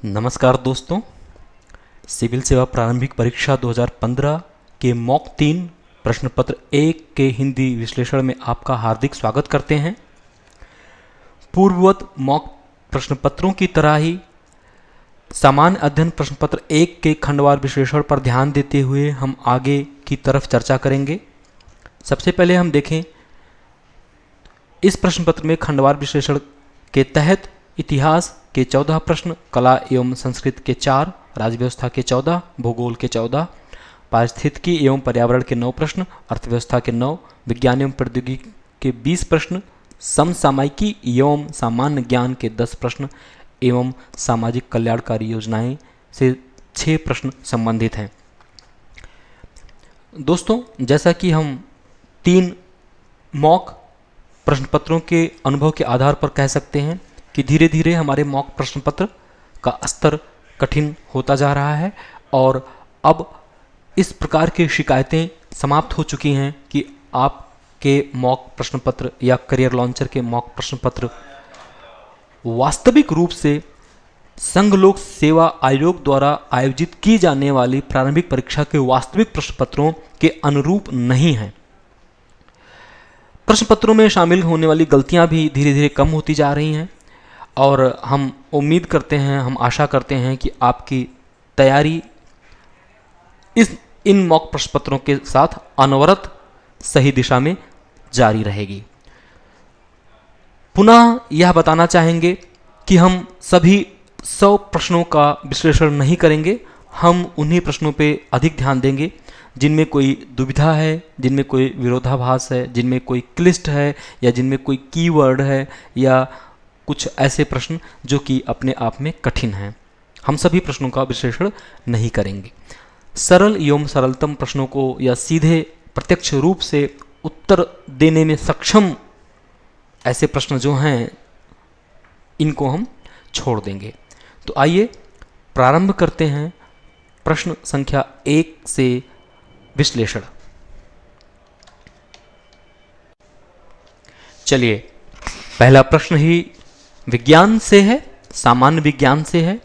नमस्कार दोस्तों, सिविल सेवा प्रारंभिक परीक्षा 2015 के मॉक 3 प्रश्न पत्र 1 के हिंदी विश्लेषण में आपका हार्दिक स्वागत करते हैं। पूर्ववत मॉक प्रश्न पत्रों की तरह ही सामान्य अध्ययन प्रश्न पत्र 1 के खंडवार विश्लेषण पर ध्यान देते हुए हम आगे की तरफ चर्चा करेंगे। सबसे पहले हम देखें, इस प्रश्न पत्र में खंडवार विश्लेषण के तहत इतिहास के 14 प्रश्न, कला एवं संस्कृत के 4, राज्य व्यवस्था के 14, भूगोल के 14, पारिस्थितिकी एवं पर्यावरण के 9 प्रश्न, अर्थव्यवस्था के 9, विज्ञान एवं प्रौद्योगिकी के 20 प्रश्न, समसामयिकी एवं सामान्य ज्ञान के 10 प्रश्न एवं सामाजिक कल्याणकारी योजनाएं से 6 प्रश्न संबंधित हैं। दोस्तों, जैसा कि हम 3 मॉक प्रश्न पत्रों के अनुभव के आधार पर कह सकते हैं कि धीरे धीरे हमारे मॉक प्रश्न पत्र का स्तर कठिन होता जा रहा है और अब इस प्रकार की शिकायतें समाप्त हो चुकी हैं कि आपके मॉक प्रश्न पत्र या करियर लॉन्चर के मॉक प्रश्न पत्र वास्तविक रूप से संघ लोक सेवा आयोग द्वारा आयोजित की जाने वाली प्रारंभिक परीक्षा के वास्तविक प्रश्न पत्रों के अनुरूप नहीं हैं। प्रश्न पत्रों में शामिल होने वाली गलतियां भी धीरे धीरे कम होती जा रही हैं और हम उम्मीद करते हैं, हम आशा करते हैं कि आपकी तैयारी इन मॉक प्रश्न पत्रों के साथ अनवरत सही दिशा में जारी रहेगी। पुनः यह बताना चाहेंगे कि हम सभी 100 प्रश्नों का विश्लेषण नहीं करेंगे। हम उन्हीं प्रश्नों पे अधिक ध्यान देंगे जिनमें कोई दुविधा है, जिनमें कोई विरोधाभास है, जिनमें कोई क्लिष्ट है या जिनमें कोई कीवर्ड है या कुछ ऐसे प्रश्न जो कि अपने आप में कठिन हैं। हम सभी प्रश्नों का विश्लेषण नहीं करेंगे। सरल एवं सरलतम प्रश्नों को या सीधे प्रत्यक्ष रूप से उत्तर देने में सक्षम ऐसे प्रश्न जो हैं, इनको हम छोड़ देंगे। तो आइए प्रारंभ करते हैं प्रश्न संख्या 1 से विश्लेषण। चलिए, पहला प्रश्न ही विज्ञान से है, सामान्य विज्ञान से है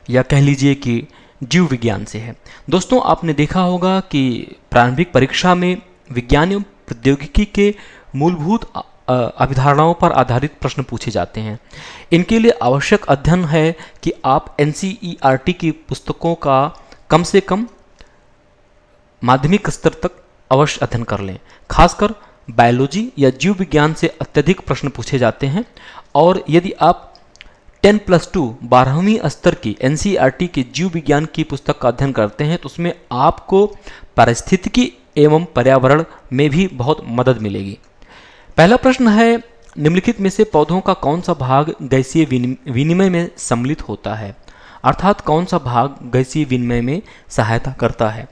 या कह लीजिए कि जीव विज्ञान से है। दोस्तों, आपने देखा होगा कि प्रारंभिक परीक्षा में विज्ञान एवं प्रौद्योगिकी के मूलभूत अभिधारणाओं पर आधारित प्रश्न पूछे जाते हैं। इनके लिए आवश्यक अध्ययन है कि आप NCERT की पुस्तकों का कम से कम माध्यमिक स्तर तक अवश्य अध्ययन कर लें। खासकर बायोलॉजी या जीव विज्ञान से अत्यधिक प्रश्न पूछे जाते हैं और यदि आप 10+2 12वीं स्तर की NCERT के जीव विज्ञान की पुस्तक का अध्ययन करते हैं तो उसमें आपको पारिस्थितिकी एवं पर्यावरण में भी बहुत मदद मिलेगी। पहला प्रश्न है, निम्नलिखित में से पौधों का कौन सा भाग गैसीय विनिमय में सम्मिलित होता है, अर्थात कौन सा भाग गैसीय विनिमय में सहायता करता है?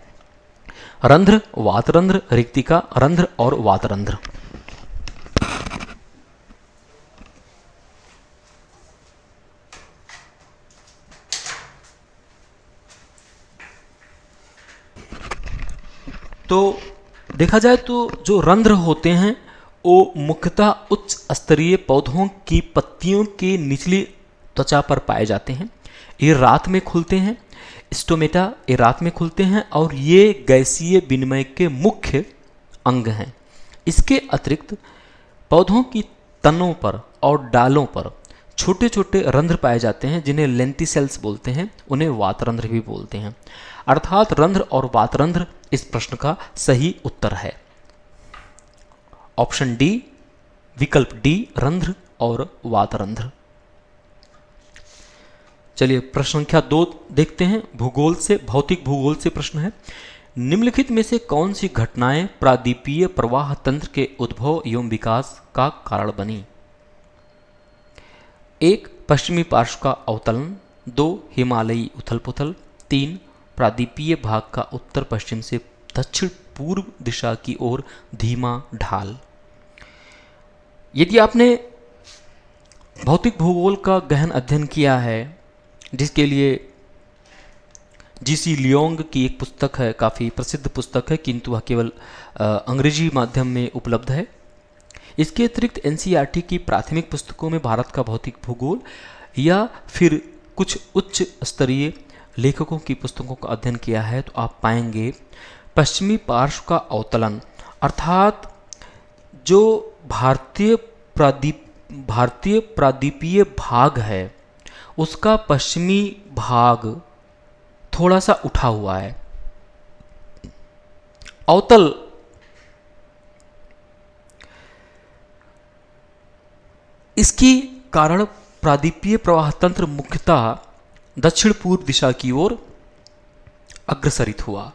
रंध्र, वातरंध्र, रिक्तिका, रंध्र और वातरंध्र। तो देखा जाए तो जो रंध्र होते हैं वो मुख्यतः उच्च स्तरीय पौधों की पत्तियों के निचली त्वचा पर पाए जाते हैं। ये रात में खुलते हैं, स्टोमेटा ये रात में खुलते हैं और ये गैसीय विनिमय के मुख्य अंग हैं। इसके अतिरिक्त पौधों की तनों पर और डालों पर छोटे छोटे रंध्र पाए जाते हैं जिन्हें लेंटिसेल्स बोलते हैं, उन्हें वातरंध्र भी बोलते हैं। अर्थात रंध्र और वातरंध्र इस प्रश्न का सही उत्तर है। ऑप्शन डी, विकल्प डी, रंध्र और वातरंध्र। चलिए प्रश्न संख्या 2 देखते हैं। भूगोल से, भौतिक भूगोल से प्रश्न है, निम्नलिखित में से कौन सी घटनाएं प्रादीपीय प्रवाह तंत्र के उद्भव एवं विकास का कारण बनी? 1 पश्चिमी पार्श्व का अवतलन, 2 हिमालयी उथल पुथल, 3 प्रादीपीय भाग का उत्तर पश्चिम से दक्षिण पूर्व दिशा की ओर धीमा ढाल। यदि आपने भौतिक भूगोल का गहन अध्ययन किया है, जिसके लिए GC लियोंग की एक पुस्तक है, काफ़ी प्रसिद्ध पुस्तक है, किंतु वह केवल अंग्रेजी माध्यम में उपलब्ध है। इसके अतिरिक्त NCERT की प्राथमिक पुस्तकों में भारत का भौतिक भूगोल या फिर कुछ उच्च स्तरीय लेखकों की पुस्तकों का अध्ययन किया है तो आप पाएंगे पश्चिमी पार्श्व का अवतलन, अर्थात जो भारतीय प्रादीपीय भाग है उसका पश्चिमी भाग थोड़ा सा उठा हुआ है। अवतल इसकी कारण प्रादीपीय प्रवाह तंत्र मुख्यतः दक्षिण पूर्व दिशा की ओर अग्रसरित हुआ।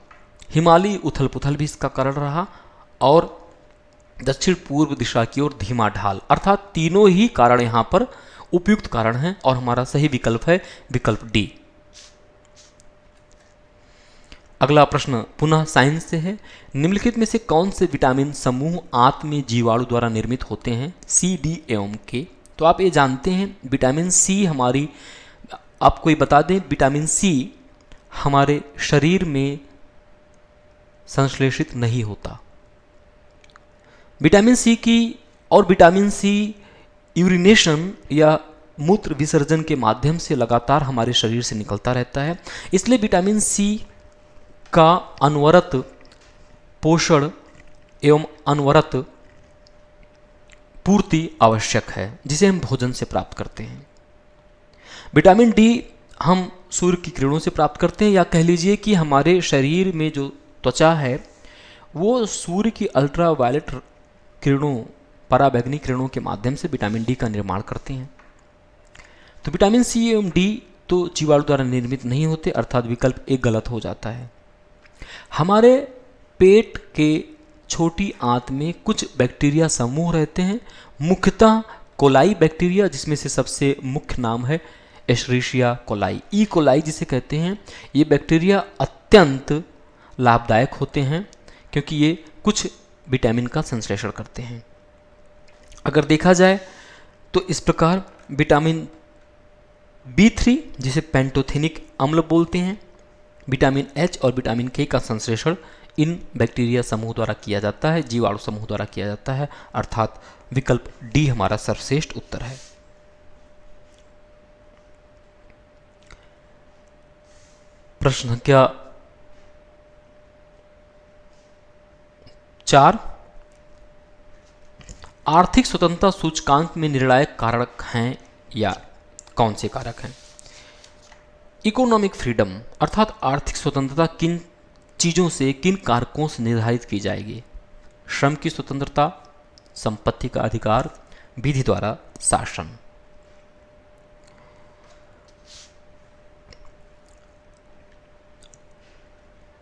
हिमालयी उथल पुथल भी इसका कारण रहा और दक्षिण पूर्व दिशा की ओर धीमा ढाल, अर्थात तीनों ही कारण यहां पर उपयुक्त कारण हैं और हमारा सही विकल्प है विकल्प डी। अगला प्रश्न पुनः साइंस से है। निम्नलिखित में से कौन से विटामिन समूह आंत में जीवाणु द्वारा निर्मित होते हैं? सी, डी एवं के। तो आप ये जानते हैं विटामिन सी हमारी, आपको ये बता दें विटामिन सी हमारे शरीर में संश्लेषित नहीं होता। विटामिन सी की और विटामिन सी यूरिनेशन या मूत्र विसर्जन के माध्यम से लगातार हमारे शरीर से निकलता रहता है, इसलिए विटामिन सी का अनवरत पोषण एवं अनवरत पूर्ति आवश्यक है, जिसे हम भोजन से प्राप्त करते हैं। विटामिन डी हम सूर्य की किरणों से प्राप्त करते हैं, या कह लीजिए कि हमारे शरीर में जो त्वचा है वो सूर्य की अल्ट्रावायलेट किरणों, पराबैंगनी किरणों के माध्यम से विटामिन डी का निर्माण करते हैं। तो विटामिन सी एवं डी तो जीवाणु द्वारा निर्मित नहीं होते, अर्थात विकल्प एक गलत हो जाता है। हमारे पेट के छोटी आंत में कुछ बैक्टीरिया समूह रहते हैं, मुख्यतः कोलाई बैक्टीरिया, जिसमें से सबसे मुख्य नाम है एशरीशिया कोलाई, ई कोलाई जिसे कहते हैं। ये बैक्टीरिया अत्यंत लाभदायक होते हैं क्योंकि ये कुछ विटामिन का संश्लेषण करते हैं। अगर देखा जाए तो इस प्रकार विटामिन B3 जिसे पेंटोथेनिक अम्ल बोलते हैं, विटामिन H और विटामिन K का संश्लेषण इन बैक्टीरिया समूह द्वारा किया जाता है, जीवाणु समूह द्वारा किया जाता है, अर्थात विकल्प डी हमारा सर्वश्रेष्ठ उत्तर है। प्रश्न संख्या 4, आर्थिक स्वतंत्रता सूचकांक में निर्णायक कारक हैं या कौन से कारक हैं? इकोनॉमिक फ्रीडम अर्थात आर्थिक स्वतंत्रता किन चीजों से, किन कारकों से निर्धारित की जाएगी? श्रम की स्वतंत्रता, संपत्ति का अधिकार, विधि द्वारा शासन।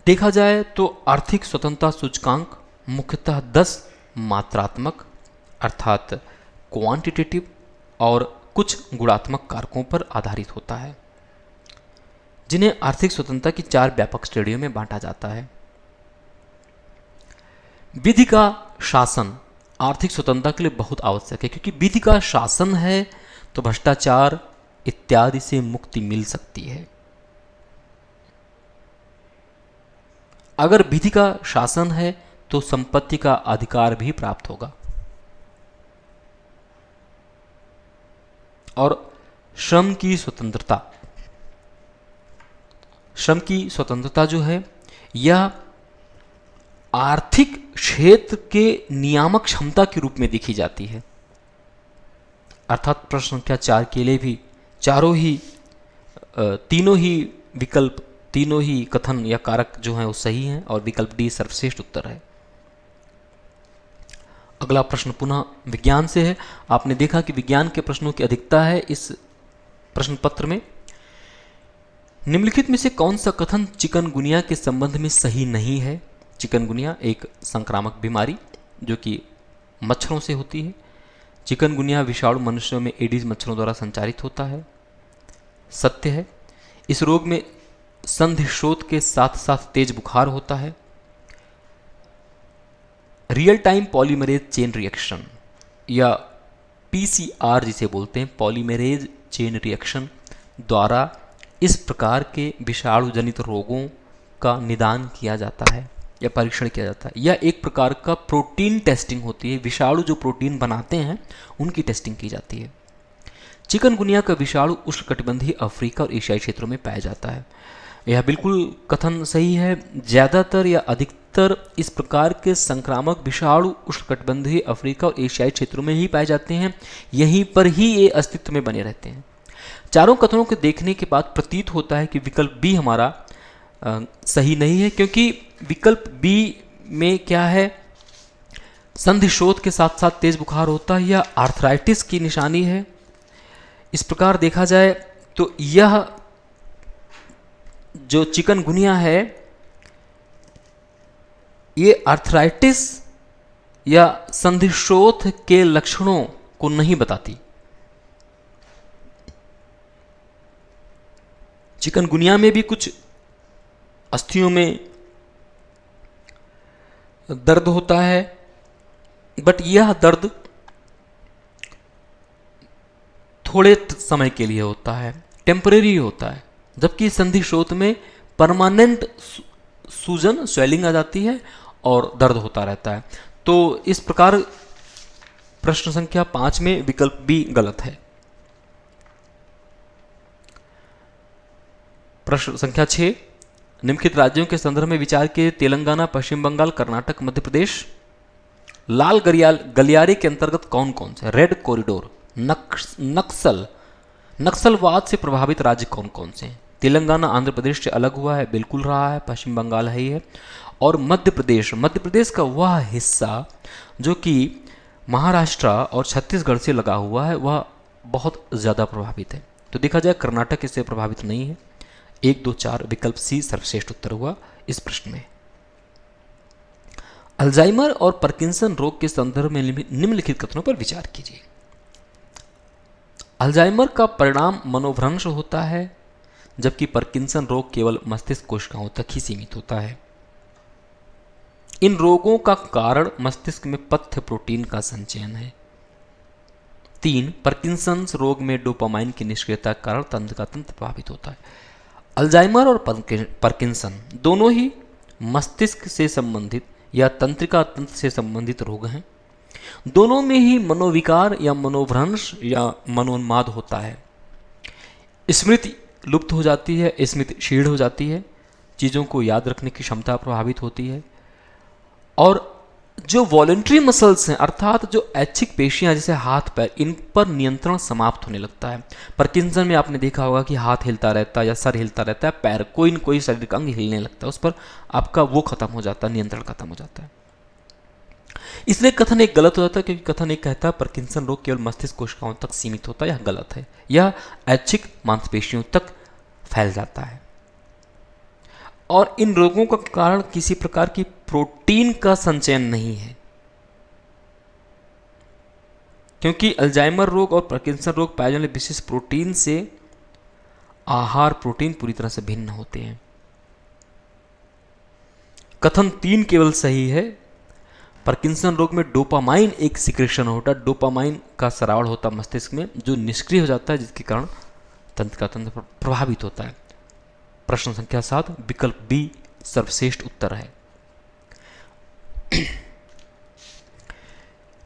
देखा जाए तो आर्थिक स्वतंत्रता सूचकांक मुख्यतः 10 मात्रात्मक अर्थात क्वांटिटेटिव और कुछ गुणात्मक कारकों पर आधारित होता है, जिन्हें आर्थिक स्वतंत्रता की 4 व्यापक श्रेणियों में बांटा जाता है। विधि का शासन आर्थिक स्वतंत्रता के लिए बहुत आवश्यक है, क्योंकि विधि का शासन है तो भ्रष्टाचार इत्यादि से मुक्ति मिल सकती है। अगर विधि का शासन है तो संपत्ति का अधिकार भी प्राप्त होगा। और श्रम की स्वतंत्रता, श्रम की स्वतंत्रता जो है यह आर्थिक क्षेत्र के नियामक क्षमता के रूप में देखी जाती है, अर्थात प्रश्न संख्या 4 के लिए भी तीनों ही विकल्प, तीनों ही कथन या कारक जो हैं वो सही हैं और विकल्प डी सर्वश्रेष्ठ उत्तर है। अगला प्रश्न पुनः विज्ञान से है। आपने देखा कि विज्ञान के प्रश्नों की अधिकता है इस प्रश्न पत्र में। निम्नलिखित में से कौन सा कथन चिकनगुनिया के संबंध में सही नहीं है? चिकनगुनिया एक संक्रामक बीमारी जो कि मच्छरों से होती है। चिकनगुनिया विषाणु मनुष्यों में एडीज मच्छरों द्वारा संचारित होता है। सत्य है। इस रोग में संधि शोथ के साथ साथ तेज बुखार होता है। Real time polymerase chain reaction या पीसीआर जिसे बोलते हैं, पॉलीमरेज चेन रिएक्शन द्वारा इस प्रकार के विषाणु जनित रोगों का निदान किया जाता है या परीक्षण किया जाता है। यह एक प्रकार का प्रोटीन टेस्टिंग होती है। विषाणु जो प्रोटीन बनाते हैं उनकी टेस्टिंग की जाती है। चिकनगुनिया का विषाणु उष्णकटिबंधीय अफ्रीका और एशियाई क्षेत्रों में पाया जाता है। यह बिल्कुल कथन सही है। ज़्यादातर या अधिकतर इस प्रकार के संक्रामक विषाणु उष्णकटिबंधीय अफ्रीका और एशियाई क्षेत्रों में ही पाए जाते हैं। यहीं पर ही ये अस्तित्व में बने रहते हैं। चारों कथनों को देखने के बाद प्रतीत होता है कि विकल्प बी हमारा सही नहीं है, क्योंकि विकल्प बी में क्या है, संधिशोथ के साथ साथ तेज बुखार होता है या आर्थराइटिस की निशानी है। इस प्रकार देखा जाए तो यह जो चिकनगुनिया है ये आर्थराइटिस या संधिशोथ के लक्षणों को नहीं बताती। चिकनगुनिया में भी कुछ अस्थियों में दर्द होता है, बट यह दर्द थोड़े समय के लिए होता है, टेम्परेरी होता है, जबकि संधिशोथ में परमानेंट सूजन स्वेलिंग आ जाती है और दर्द होता रहता है। तो इस प्रकार प्रश्न संख्या 5 में विकल्प बी गलत है। प्रश्न संख्या 6, निम्नलिखित राज्यों के संदर्भ में विचार के तेलंगाना, पश्चिम बंगाल, कर्नाटक, मध्य प्रदेश लाल गलियारे के अंतर्गत कौन कौन से, रेड कॉरिडोर, नक्सलवाद से प्रभावित राज्य कौन कौन से हैं? तेलंगाना आंध्र प्रदेश से अलग हुआ है, बिल्कुल रहा है, पश्चिम बंगाल है ही है। और मध्य प्रदेश का वह हिस्सा जो कि महाराष्ट्र और छत्तीसगढ़ से लगा हुआ है वह बहुत ज़्यादा प्रभावित है। तो देखा जाए कर्नाटक इससे प्रभावित नहीं है। 1, 2, 4 विकल्प सी सर्वश्रेष्ठ उत्तर हुआ इस प्रश्न में। अल्जाइमर और पार्किंसन रोग के संदर्भ में निम्नलिखित कथनों पर विचार कीजिए। अल्जाइमर का परिणाम मनोभ्रंश होता है, जबकि पार्किंसन रोग केवल मस्तिष्क कोशिकाओं तक ही सीमित होता है। इन रोगों का कारण मस्तिष्क में पथ्य प्रोटीन का संचयन है। 3, पार्किंसन रोग में डोपामाइन की निष्क्रियता के कारण तंत्र का तंत्र प्रभावित होता है। अल्जाइमर और पार्किंसन दोनों ही मस्तिष्क से संबंधित या तंत्रिका तंत्र से संबंधित रोग हैं। दोनों में ही मनोविकार या मनोभ्रंश या मनोन्माद होता है। स्मृति लुप्त हो जाती है, स्मृति क्षीण हो जाती है, चीज़ों को याद रखने की क्षमता प्रभावित होती है। और जो वॉलेंट्री मसल्स हैं अर्थात जो ऐच्छिक पेशियां जैसे हाथ पैर, इन पर नियंत्रण समाप्त होने लगता है। पार्किंसन में आपने देखा होगा कि हाथ हिलता रहता है या सर हिलता रहता है, पैर कोई न कोई शारीरिक अंग हिलने लगता है, उस पर आपका वो खत्म हो जाता है, नियंत्रण खत्म हो जाता है। इसलिए कथन एक गलत हो जाता है, क्योंकि कथन एक कहता है पार्किंसन रोग केवल मस्तिष्क कोशिकाओं तक सीमित होता है। यह गलत है, यह ऐच्छिक मांसपेशियों तक फैल जाता है। और इन रोगों का कारण किसी प्रकार की प्रोटीन का संचयन नहीं है, क्योंकि अल्जाइमर रोग और पार्किंसन रोग पाए जाने वाले विशेष प्रोटीन से आहार प्रोटीन पूरी तरह से भिन्न होते हैं। कथन 3 केवल सही है। पार्किंसन रोग में डोपामाइन एक सिक्रेशन होता है, डोपामाइन का स्राव होता है मस्तिष्क में, जो निष्क्रिय हो जाता है, जिसके कारण तंत्र का तंत्र प्रभावित होता है। प्रश्न संख्या 7 विकल्प बी सर्वश्रेष्ठ उत्तर है।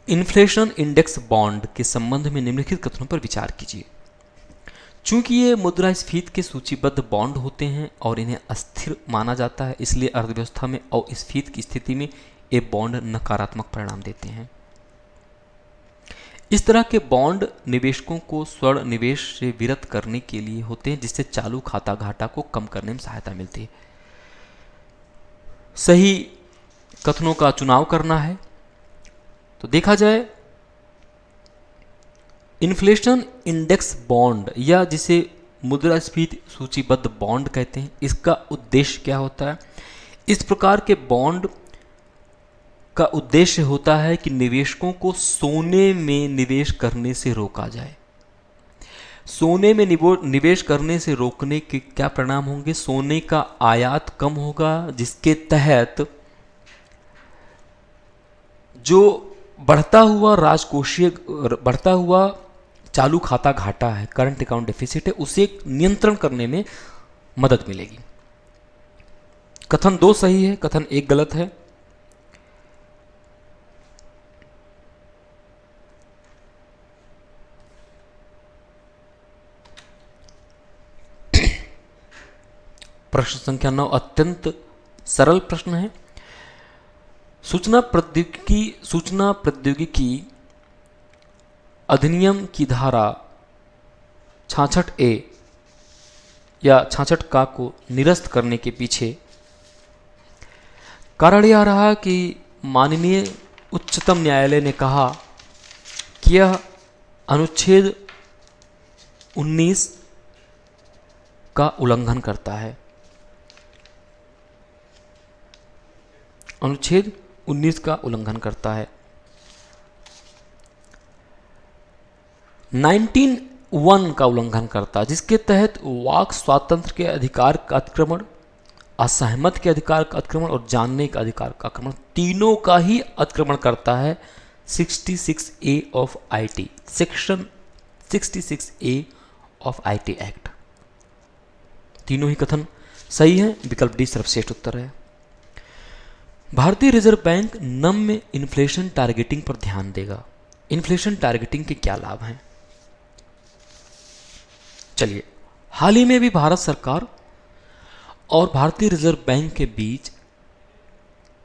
इन्फ्लेशन इंडेक्स बॉन्ड के संबंध में निम्नलिखित कथनों पर विचार कीजिए। चूंकि ये मुद्रास्फीति के सूचीबद्ध बॉन्ड होते हैं और इन्हें अस्थिर माना जाता है, इसलिए अर्थव्यवस्था में अस्फीति की स्थिति में ये बॉन्ड नकारात्मक परिणाम देते हैं। इस तरह के बॉन्ड निवेशकों को स्वर्ण निवेश से विरत करने के लिए होते हैं, जिससे चालू खाता घाटा को कम करने में सहायता मिलती है। सही कथनों का चुनाव करना है। तो देखा जाए इन्फ्लेशन इंडेक्स बॉन्ड या जिसे मुद्रास्फीति सूचीबद्ध बॉन्ड कहते हैं, इसका उद्देश्य क्या होता है? इस प्रकार के बॉन्ड का उद्देश्य होता है कि निवेशकों को सोने में निवेश करने से रोका जाए। सोने में निवेश करने से रोकने के क्या परिणाम होंगे? सोने का आयात कम होगा, जिसके तहत जो बढ़ता हुआ चालू खाता घाटा है, करंट अकाउंट डेफिसिट है, उसे नियंत्रण करने में मदद मिलेगी। कथन 2 सही है, कथन 1 गलत है। प्रश्न संख्या 9 अत्यंत सरल प्रश्न है। सूचना प्रौद्योगिकी अधिनियम की धारा 66A या 66 को निरस्त करने के पीछे कारण यह रहा कि माननीय उच्चतम न्यायालय ने कहा कि यह अनुच्छेद 19 का उल्लंघन करता है। अनुच्छेद 19 का उल्लंघन करता है। 19(1) का उल्लंघन करता है, जिसके तहत वाक स्वातंत्र के अधिकार का अतिक्रमण, असहमत के अधिकार का अतिक्रमण और जानने का अधिकार का अतिक्रमण, तीनों का ही अतिक्रमण करता है 66A of IT, section 66A of IT act. तीनों ही कथन सही है। विकल्प डी सर्वश्रेष्ठ उत्तर है। भारतीय रिजर्व बैंक नम्य इन्फ्लेशन टारगेटिंग पर ध्यान देगा। इन्फ्लेशन टारगेटिंग के क्या लाभ हैं? चलिए, हाल ही में भी भारत सरकार और भारतीय रिजर्व बैंक के बीच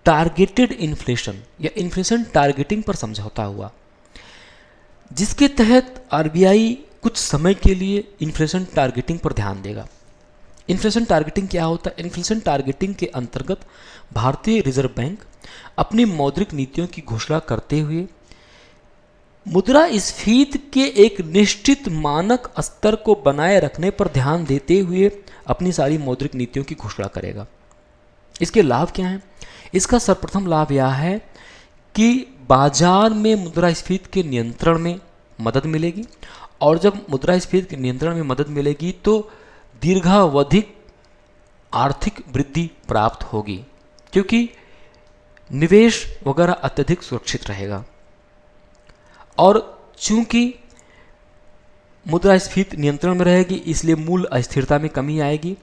टारगेटेड इन्फ्लेशन या इन्फ्लेशन टारगेटिंग पर समझौता हुआ, जिसके तहत आरबीआई कुछ समय के लिए इन्फ्लेशन टारगेटिंग पर ध्यान देगा। इन्फ्लेशन टारगेटिंग क्या होता है? इन्फ्लेशन टारगेटिंग के अंतर्गत भारतीय रिजर्व बैंक अपनी मौद्रिक नीतियों की घोषणा करते हुए मुद्रास्फीति के एक निश्चित मानक स्तर को बनाए रखने पर ध्यान देते हुए अपनी सारी मौद्रिक नीतियों की घोषणा करेगा। इसके लाभ क्या हैं? इसका सर्वप्रथम लाभ यह है कि बाजार में मुद्रास्फीति के नियंत्रण में मदद मिलेगी, और जब मुद्रास्फीति के नियंत्रण में मदद मिलेगी तो दीर्घावधिक आर्थिक वृद्धि प्राप्त होगी, क्योंकि निवेश वगैरह अत्यधिक सुरक्षित रहेगा। और चूंकि मुद्रास्फीति नियंत्रण में रहेगी, इसलिए मूल्य अस्थिरता में कमी आएगी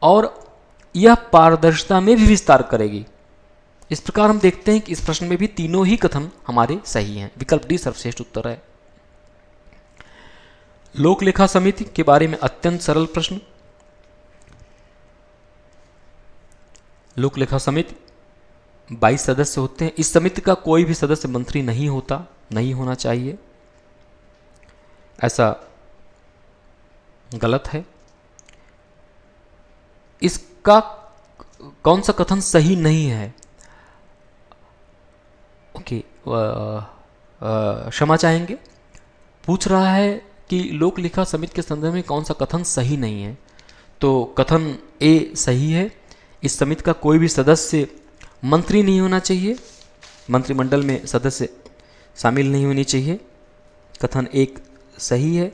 और यह पारदर्शिता में भी विस्तार करेगी। इस प्रकार हम देखते हैं कि इस प्रश्न में भी तीनों ही कथन हमारे सही हैं। विकल्प डी सर्वश्रेष्ठ उत्तर है। लोक लेखा समिति के बारे में अत्यंत सरल प्रश्न। लोक लेखा समिति 22 सदस्य होते हैं। इस समिति का कोई भी सदस्य मंत्री नहीं होता, नहीं होना चाहिए, ऐसा गलत है। इसका कौन सा कथन सही नहीं है? ओके, क्षमा चाहेंगे। पूछ रहा है कि लोक लेखा समिति के संदर्भ में कौन सा कथन सही नहीं है, तो कथन ए सही है। इस समिति का कोई भी सदस्य मंत्री नहीं होना चाहिए, मंत्रिमंडल में सदस्य शामिल नहीं होनी चाहिए, कथन एक सही है।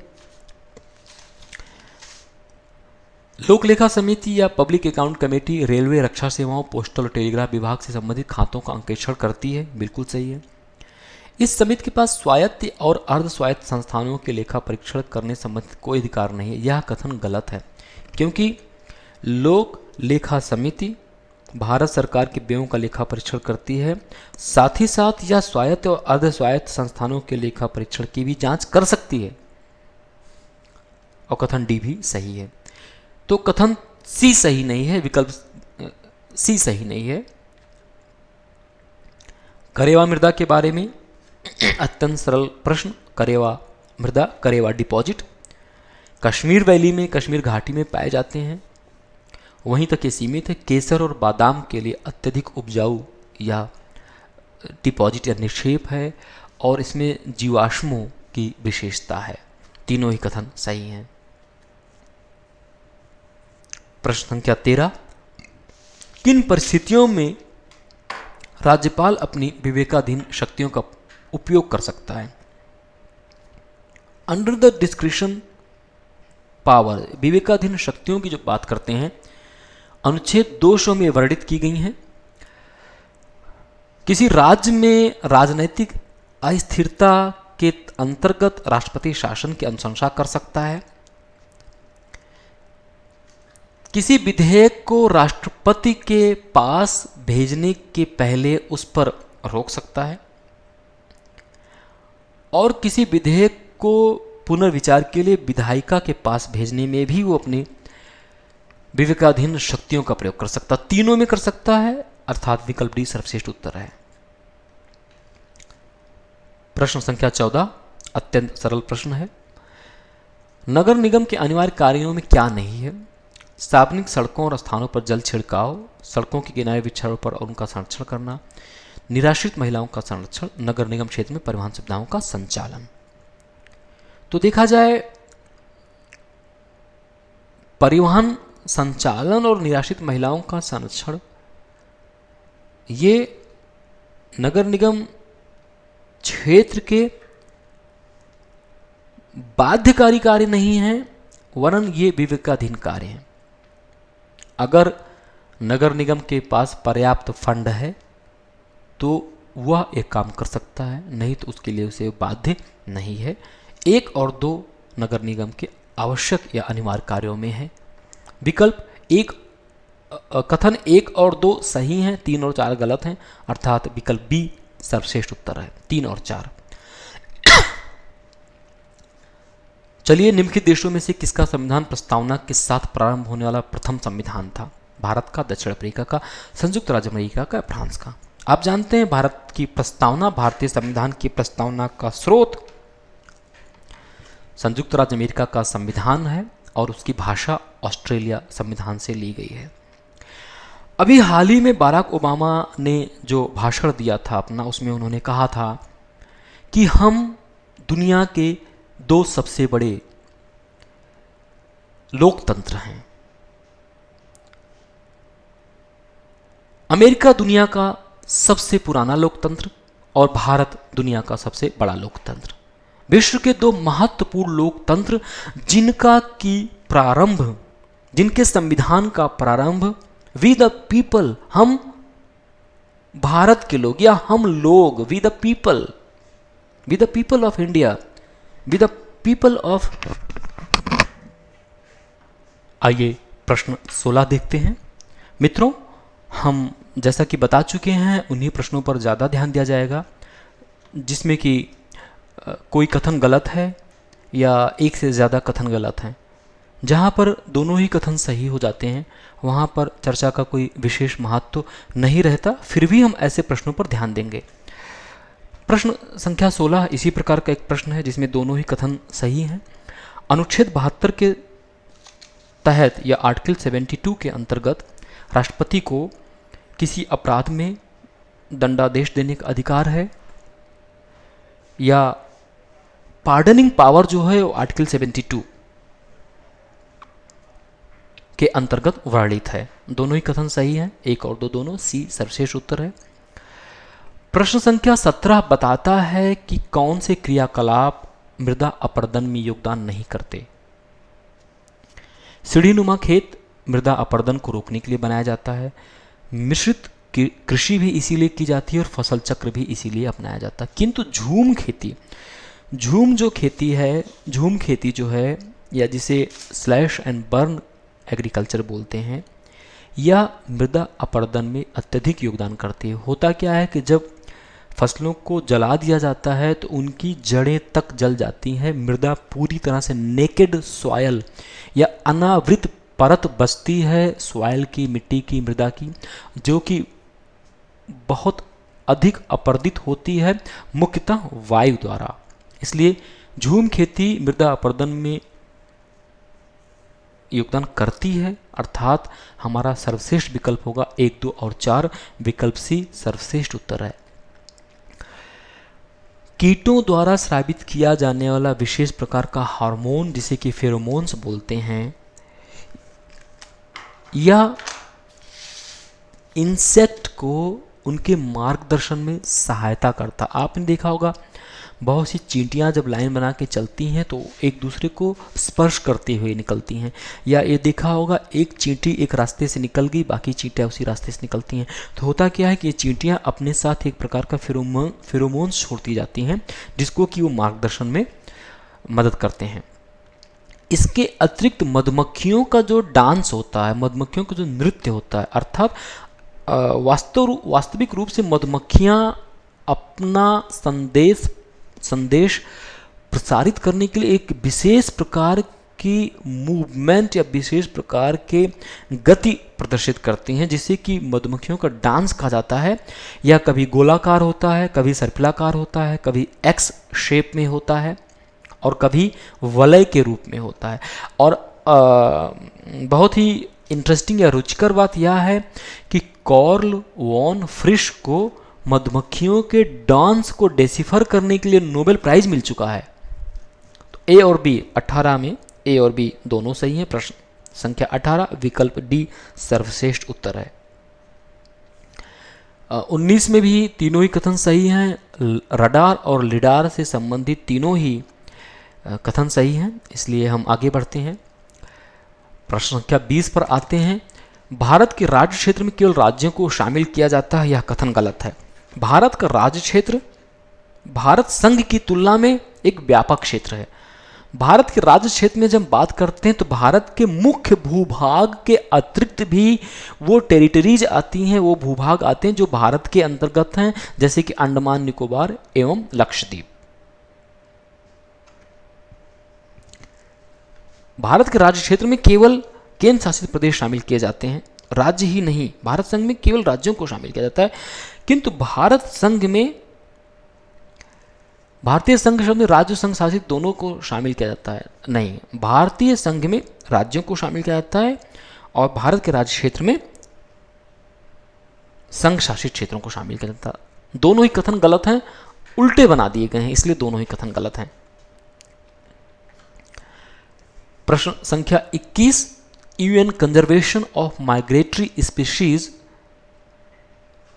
लोक लेखा समिति या पब्लिक अकाउंट कमेटी रेलवे, रक्षा सेवाओं, पोस्टल और टेलीग्राफ विभाग से संबंधित खातों का अंकेक्षण करती है, बिल्कुल सही है। इस समिति के पास स्वायत्त और अर्ध स्वायत्त संस्थानों के लेखा परीक्षण करने संबंधित कोई अधिकार नहीं है, यह कथन गलत है, क्योंकि लोक लेखा समिति भारत सरकार के व्ययों का लेखा परीक्षण करती है, साथ ही साथ यह स्वायत्त और अर्ध स्वायत्त संस्थानों के लेखा परीक्षण की भी जांच कर सकती है, और कथन डी भी सही है। तो कथन सी सही नहीं है, विकल्प सी सही नहीं है। करेवा मृदा के बारे में अत्यंत सरल प्रश्न। करेवा मृदा, करेवा डिपॉजिट कश्मीर वैली में, कश्मीर घाटी में पाए जाते हैं, वहीं तक ये सीमित है। केसर और बादाम के लिए अत्यधिक उपजाऊ या डिपॉजिट या निक्षेप है, और इसमें जीवाश्मों की विशेषता है। तीनों ही कथन सही हैं। प्रश्न संख्या 13, किन परिस्थितियों में राज्यपाल अपनी विवेकाधीन शक्तियों का उपयोग कर सकता है? अंडर द डिस्क्रिशन पावर, विवेकाधीन शक्तियों की जो बात करते हैं, अनुच्छेद 200 में वर्णित की गई हैं। किसी राज्य में राजनैतिक अस्थिरता के अंतर्गत राष्ट्रपति शासन की अनुशंसा कर सकता है, किसी विधेयक को राष्ट्रपति के पास भेजने के पहले उस पर रोक सकता है, और किसी विधेयक को पुनर्विचार के लिए विधायिका के पास भेजने में भी वो अपनी विवेकाधीन शक्तियों का प्रयोग कर सकता, तीनों में कर सकता है, अर्थात विकल्प डी सर्वश्रेष्ठ उत्तर है। प्रश्न संख्या 14 अत्यंत सरल प्रश्न है। नगर निगम के अनिवार्य कार्यों में क्या नहीं है? सार्वजनिक सड़कों और स्थानों पर जल छिड़काव, सड़कों के किनारे वृक्षारोपण और उनका संरक्षण करना, निराश्रित महिलाओं का संरक्षण, नगर निगम क्षेत्र में परिवहन सुविधाओं का संचालन। तो देखा जाए परिवहन संचालन और निराश्रित महिलाओं का संरक्षण ये नगर निगम क्षेत्र के बाध्यकारी कार्य नहीं है, वरन ये विवेकाधीन कार्य हैं। अगर नगर निगम के पास पर्याप्त फंड है तो वह एक काम कर सकता है, नहीं तो उसके लिए उसे बाध्य नहीं है। 1 और 2 नगर निगम के आवश्यक या अनिवार्य कार्यों में है। विकल्प एक कथन 1 और 2 सही हैं, 3 और 4 गलत हैं, अर्थात विकल्प बी सर्वश्रेष्ठ उत्तर है, 3 और 4। चलिए, निम्नलिखित देशों में से किसका संविधान प्रस्तावना के साथ प्रारंभ होने वाला प्रथम संविधान था? भारत का, दक्षिण अफ्रीका का, संयुक्त राज्य अमेरिका का, फ्रांस का? आप जानते हैं भारत की प्रस्तावना, भारतीय संविधान की प्रस्तावना का स्रोत संयुक्त राज्य अमेरिका का संविधान है और उसकी भाषा ऑस्ट्रेलिया संविधान से ली गई है। अभी हाल ही में बाराक ओबामा ने जो भाषण दिया था अपना, उसमें उन्होंने कहा था कि हम दुनिया के 2 सबसे बड़े लोकतंत्र हैं। अमेरिका दुनिया का सबसे पुराना लोकतंत्र और भारत दुनिया का सबसे बड़ा लोकतंत्र। विश्व के 2 महत्वपूर्ण लोकतंत्र जिनके संविधान का प्रारंभ वी द पीपल, हम भारत के लोग या हम लोग, we the people of India, we the people of. आइए प्रश्न 16 देखते हैं। मित्रों, हम जैसा कि बता चुके हैं उन्हीं प्रश्नों पर ज़्यादा ध्यान दिया जाएगा जिसमें कि कोई कथन गलत है या एक से ज़्यादा कथन गलत हैं। जहाँ पर दोनों ही कथन सही हो जाते हैं वहाँ पर चर्चा का कोई विशेष महत्व नहीं रहता, फिर भी हम ऐसे प्रश्नों पर ध्यान देंगे। प्रश्न संख्या 16 इसी प्रकार का एक प्रश्न है जिसमें दोनों ही कथन सही हैं। अनुच्छेद 72 के तहत या आर्टिकल 72 के अंतर्गत राष्ट्रपति को किसी अपराध में दंडादेश देने का अधिकार है या पार्डनिंग पावर जो है वो आर्टिकल 72 के अंतर्गत वर्णित है। दोनों ही कथन सही हैं, 1 और 2 दोनों, सी सर्वश्रेष्ठ उत्तर है। प्रश्न संख्या 17 बताता है कि कौन से क्रियाकलाप मृदा अपरदन में योगदान नहीं करते। सीढ़ीनुमा खेत मृदा अपरदन को रोकने के लिए बनाया जाता है, मिश्रित कृषि भी इसीलिए की जाती है और फसल चक्र भी इसीलिए अपनाया जाता है। किंतु झूम खेती जो है या जिसे स्लैश एंड बर्न एग्रीकल्चर बोलते हैं, या मृदा अपरदन में अत्यधिक योगदान करती है। होता क्या है कि जब फसलों को जला दिया जाता है तो उनकी जड़ें तक जल जाती हैं, मृदा पूरी तरह से नेकेड सॉयल या अनावृत परत बचती है सॉयल की, मिट्टी की, मृदा की, जो कि बहुत अधिक अपरदित होती है मुख्यतः वायु द्वारा। इसलिए झूम खेती मृदा अपरदन में योगदान करती है, अर्थात हमारा सर्वश्रेष्ठ विकल्प होगा 1, 2 और 4, विकल्प सी सर्वश्रेष्ठ उत्तर है। कीटों द्वारा स्रावित किया जाने वाला विशेष प्रकार का हार्मोन जिसे कि फेरोमोन्स बोलते हैं, या इंसेक्ट को उनके मार्गदर्शन में सहायता करता। आपने देखा होगा बहुत सी चींटियां जब लाइन बना के चलती हैं तो एक दूसरे को स्पर्श करते हुए निकलती हैं, या ये देखा होगा एक चींटी एक रास्ते से निकल गई, बाकी चींटियां उसी रास्ते से निकलती हैं। तो होता क्या है कि ये चींटियां अपने साथ एक प्रकार का फेरोमोन्स छोड़ती जाती हैं जिसको कि वो मार्गदर्शन में मदद करते हैं। इसके अतिरिक्त मधुमक्खियों का जो डांस होता है, मधुमक्खियों का जो नृत्य होता है, अर्थात वास्तविक रूप से मधुमक्खियां अपना संदेश प्रसारित करने के लिए एक विशेष प्रकार की मूवमेंट या विशेष प्रकार के गति प्रदर्शित करती हैं, जिसे कि मधुमक्खियों का डांस कहा जाता है। यह कभी गोलाकार होता है, कभी सर्पिलाकार होता है, कभी एक्स शेप में होता है और कभी वलय के रूप में होता है। और बहुत ही इंटरेस्टिंग या रुचिकर बात यह है कि कार्ल वॉन फ्रिश को मधुमक्खियों के डांस को डेसिफर करने के लिए नोबेल प्राइज मिल चुका है। तो ए और बी 18 में ए और बी दोनों सही हैं। प्रश्न संख्या 18 विकल्प डी सर्वश्रेष्ठ उत्तर है। 19 में भी तीनों ही कथन सही हैं। रडार और लिडार से संबंधित तीनों ही कथन सही हैं, इसलिए हम आगे बढ़ते हैं। प्रश्न संख्या 20 पर आते हैं। भारत के राज्य क्षेत्र में केवल राज्यों को शामिल किया जाता है, यह कथन गलत है। भारत का राज्य क्षेत्र भारत संघ की तुलना में एक व्यापक क्षेत्र है। भारत के राज्य क्षेत्र में जब बात करते हैं तो भारत के मुख्य भूभाग के अतिरिक्त भी वो टेरिटरीज आती हैं, वो भूभाग आते हैं जो भारत के अंतर्गत हैं, जैसे कि अंडमान निकोबार एवं लक्षद्वीप। भारत के राज्य क्षेत्र में केवल केंद्र शासित प्रदेश शामिल किए जाते हैं, राज्य ही नहीं। भारत संघ में केवल राज्यों को शामिल किया जाता है, किंतु भारत संघ में भारतीय संघ शब्द में राज्य संघ शासित दोनों को शामिल किया जाता है नहीं। भारतीय संघ में राज्यों को शामिल किया जाता है और भारत के राज्य क्षेत्र में संघ शासित क्षेत्रों को शामिल किया जाता है। दोनों ही कथन गलत हैं, उल्टे बना दिए गए हैं, इसलिए दोनों ही कथन गलत हैं। प्रश्न संख्या 21 UN conservation of migratory species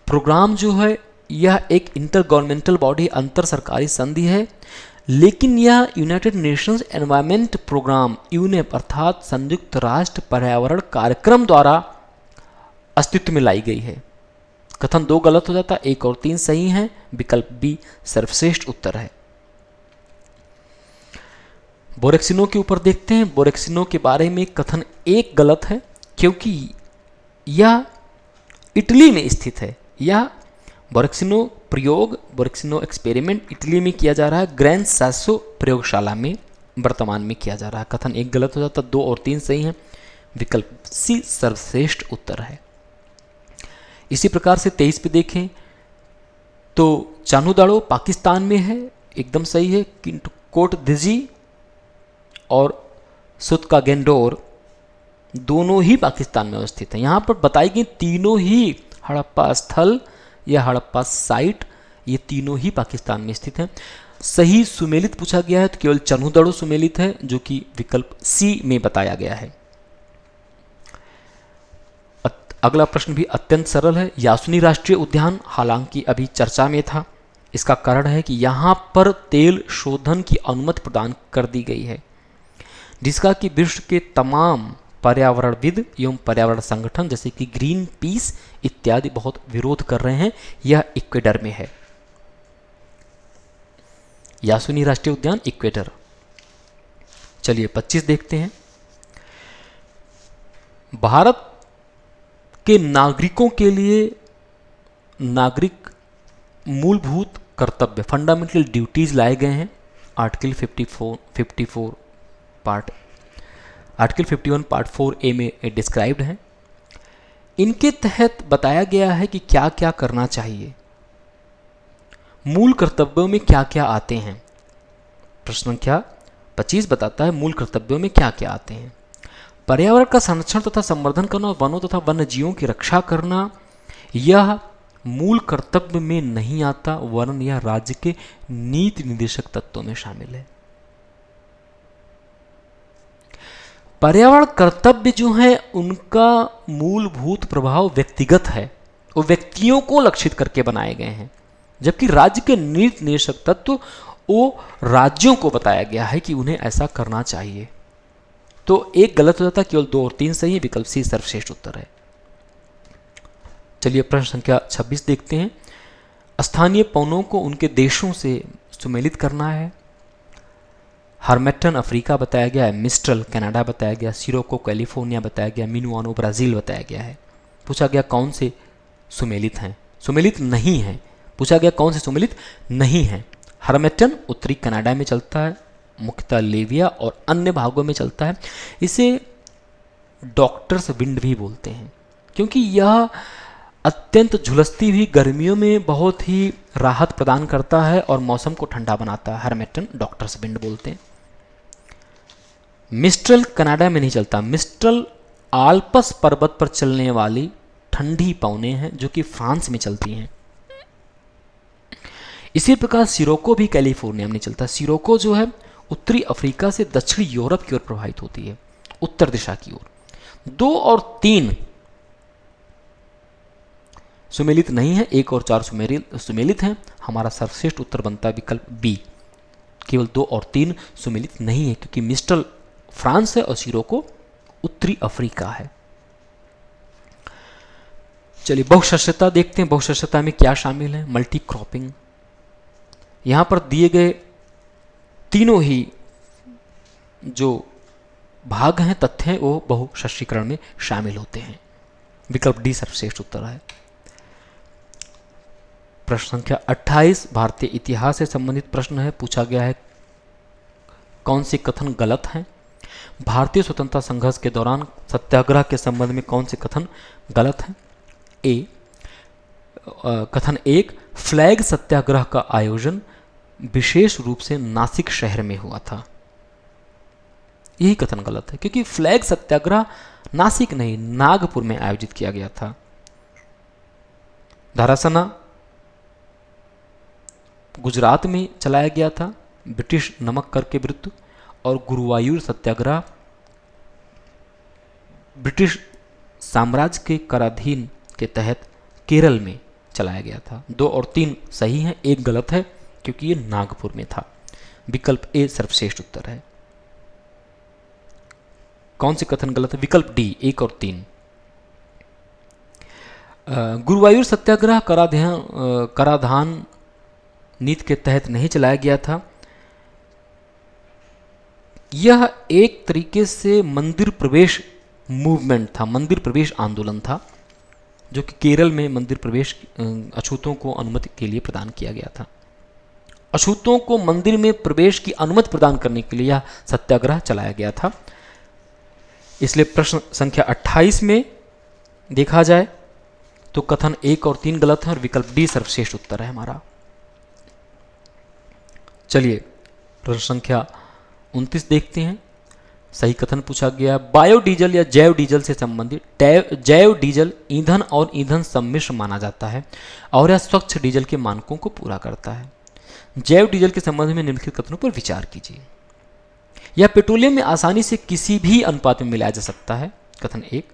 programme जो है यह एक इंटर गवर्नमेंटल बॉडी अंतर सरकारी संधि है, लेकिन यह United Nations Environment Programme UNEP अर्थात संयुक्त राष्ट्र पर्यावरण कार्यक्रम द्वारा अस्तित्व में लाई गई है। कथन 2 गलत हो जाता, 1 और 3 सही हैं। विकल्प बी सर्वश्रेष्ठ उत्तर है। बोरेक्सिनो के ऊपर देखते हैं। बोरेक्सिनो के बारे में कथन 1 गलत है, क्योंकि यह इटली में स्थित है। यह बोरेक्सिनो प्रयोग, बोरेक्सिनो एक्सपेरिमेंट इटली में किया जा रहा है, ग्रैंड सासो प्रयोगशाला में वर्तमान में किया जा रहा है। कथन 1 गलत हो जाता, 2 और 3 सही हैं। विकल्प सी सर्वश्रेष्ठ उत्तर है। इसी प्रकार से 23 पे देखें तो चानुदाड़ो पाकिस्तान में है, एकदम सही है, किंतु कोट दिजी और सुत का गेंडोर दोनों ही पाकिस्तान में अवस्थित हैं। यहाँ पर बताई गई तीनों ही हड़प्पा स्थल या हड़प्पा साइट, ये तीनों ही पाकिस्तान में स्थित हैं। सही सुमेलित पूछा गया है तो केवल चन्हुदड़ो सुमेलित है, जो कि विकल्प सी में बताया गया है। अगला प्रश्न भी अत्यंत सरल है। यासुनी राष्ट्रीय उद्यान हालांकि अभी चर्चा में था, इसका कारण है कि यहाँ पर तेल शोधन की अनुमति प्रदान कर दी गई है, जिसका कि विश्व के तमाम पर्यावरणविद एवं पर्यावरण संगठन जैसे कि ग्रीन पीस इत्यादि बहुत विरोध कर रहे हैं। यह इक्वेडर में है, यासुनी राष्ट्रीय उद्यान इक्वेडर। चलिए 25 देखते हैं। भारत के नागरिकों के लिए नागरिक मूलभूत कर्तव्य फंडामेंटल ड्यूटीज लाए गए हैं। आर्टिकल 51 पार्ट 4A में डिस्क्राइब्ड है। इनके तहत बताया गया है कि क्या क्या करना चाहिए, मूल कर्तव्यों में क्या क्या आते हैं। प्रश्न संख्या 25 बताता है मूल कर्तव्यों में क्या क्या आते हैं। पर्यावरण का संरक्षण तथा संवर्धन करना, वनों तथा वन्य जीवों की रक्षा करना, यह मूल कर्तव्य में नहीं आता, वरन यह राज्य के नीति निर्देशक तत्वों में शामिल है। पर्यावरण कर्तव्य जो है उनका मूलभूत प्रभाव व्यक्तिगत है, वो व्यक्तियों को लक्षित करके बनाए गए हैं, जबकि राज्य के नीति निर्देशक तत्व वो राज्यों को बताया गया है कि उन्हें ऐसा करना चाहिए। तो 1 गलत हो जाता, केवल 2 और 3 सही है। विकल्प सी सर्वश्रेष्ठ उत्तर है। चलिए प्रश्न संख्या 26 देखते हैं। स्थानीय पौनों को उनके देशों से सुमेलित करना है। हर्मेटन अफ्रीका बताया गया है, मिस्ट्रल कनाडा बताया गया, सिरोको कैलिफोर्निया बताया गया, मिनुआनो ब्राज़ील बताया गया है। पूछा गया कौन से सुमेलित हैं, सुमेलित नहीं हैं। पूछा गया कौन से सुमेलित नहीं हैं। हर्मेटन उत्तरी कनाडा में चलता है, मुख्यतः लेविया और अन्य भागों में चलता है। इसे डॉक्टर्स विंड भी बोलते हैं क्योंकि यह अत्यंत झुलसती हुई गर्मियों में बहुत ही राहत प्रदान करता है और मौसम को ठंडा बनाता है। हरमेटन डॉक्टर्स विंड बोलते हैं। मिस्ट्रल कनाडा में नहीं चलता। मिस्ट्रल आल्पस पर्वत पर चलने वाली ठंडी पवनें हैं जो कि फ्रांस में चलती हैं। इसी प्रकार सिरोको भी कैलिफोर्निया में नहीं चलता। सिरोको जो है उत्तरी अफ्रीका से दक्षिणी यूरोप की ओर प्रवाहित होती है, उत्तर दिशा की ओर। 2 और 3 सुमेलित नहीं है, 1 और 4 सुमेलित हैं। हमारा सर्वश्रेष्ठ उत्तर बनता है विकल्प बी। केवल 2 और 3 सुमेलित नहीं है क्योंकि मिस्ट्रल फ्रांस है और सिरोको उत्तरी अफ्रीका है। चलिए बहुशस्त्रता देखते हैं। बहुशस्त्रता में क्या शामिल है? Multi cropping. यहां पर दिए गए तीनों ही जो भाग हैं, तथ्य हैं, वो बहुशस्त्रीकरण में शामिल होते हैं। विकल्प डी सर्वश्रेष्ठ उत्तर है। प्रश्न संख्या 28 भारतीय इतिहास से संबंधित प्रश्न है। पूछा गया है कौन से कथन गलत हैं? भारतीय स्वतंत्रता संघर्ष के दौरान सत्याग्रह के संबंध में कौन से कथन गलत हैं? ए कथन 1, फ्लैग सत्याग्रह का आयोजन विशेष रूप से नासिक शहर में हुआ था। यही कथन गलत है क्योंकि फ्लैग सत्याग्रह नासिक नहीं, नागपुर में आयोजित किया गया था। धारासना गुजरात में चलाया गया था ब्रिटिश नमक कर के विरुद्ध, और गुरुवायूर सत्याग्रह ब्रिटिश साम्राज्य के कराधीन के तहत केरल में चलाया गया था। 2 और 3 सही हैं, 1 गलत है क्योंकि ये नागपुर में था। विकल्प ए सर्वश्रेष्ठ उत्तर है। कौन से कथन गलत है? विकल्प डी 1 और 3। गुरुवायूर सत्याग्रह कराधान नीति के तहत नहीं चलाया गया था। यह एक तरीके से मंदिर प्रवेश मूवमेंट था, मंदिर प्रवेश आंदोलन था, जो कि केरल में मंदिर प्रवेश अछूतों को अनुमति के लिए प्रदान किया गया था। अछूतों को मंदिर में प्रवेश की अनुमति प्रदान करने के लिए यह सत्याग्रह चलाया गया था। इसलिए प्रश्न संख्या 28 में देखा जाए तो कथन 1 और 3 गलत है और विकल्प डी सर्वश्रेष्ठ उत्तर है हमारा। चलिए प्रश्न संख्या 29 देखते हैं। सही कथन पूछा गया, बायोडीजल या जैव डीजल से संबंधित जैव डीजल ईंधन और ईंधन सम्मिश्र माना जाता है और यह स्वच्छ डीजल के मानकों को पूरा करता है। जैव डीजल के संबंध में निम्नलिखित कथनों पर विचार कीजिए। यह पेट्रोलियम में आसानी से किसी भी अनुपात में मिलाया जा सकता है। कथन 1।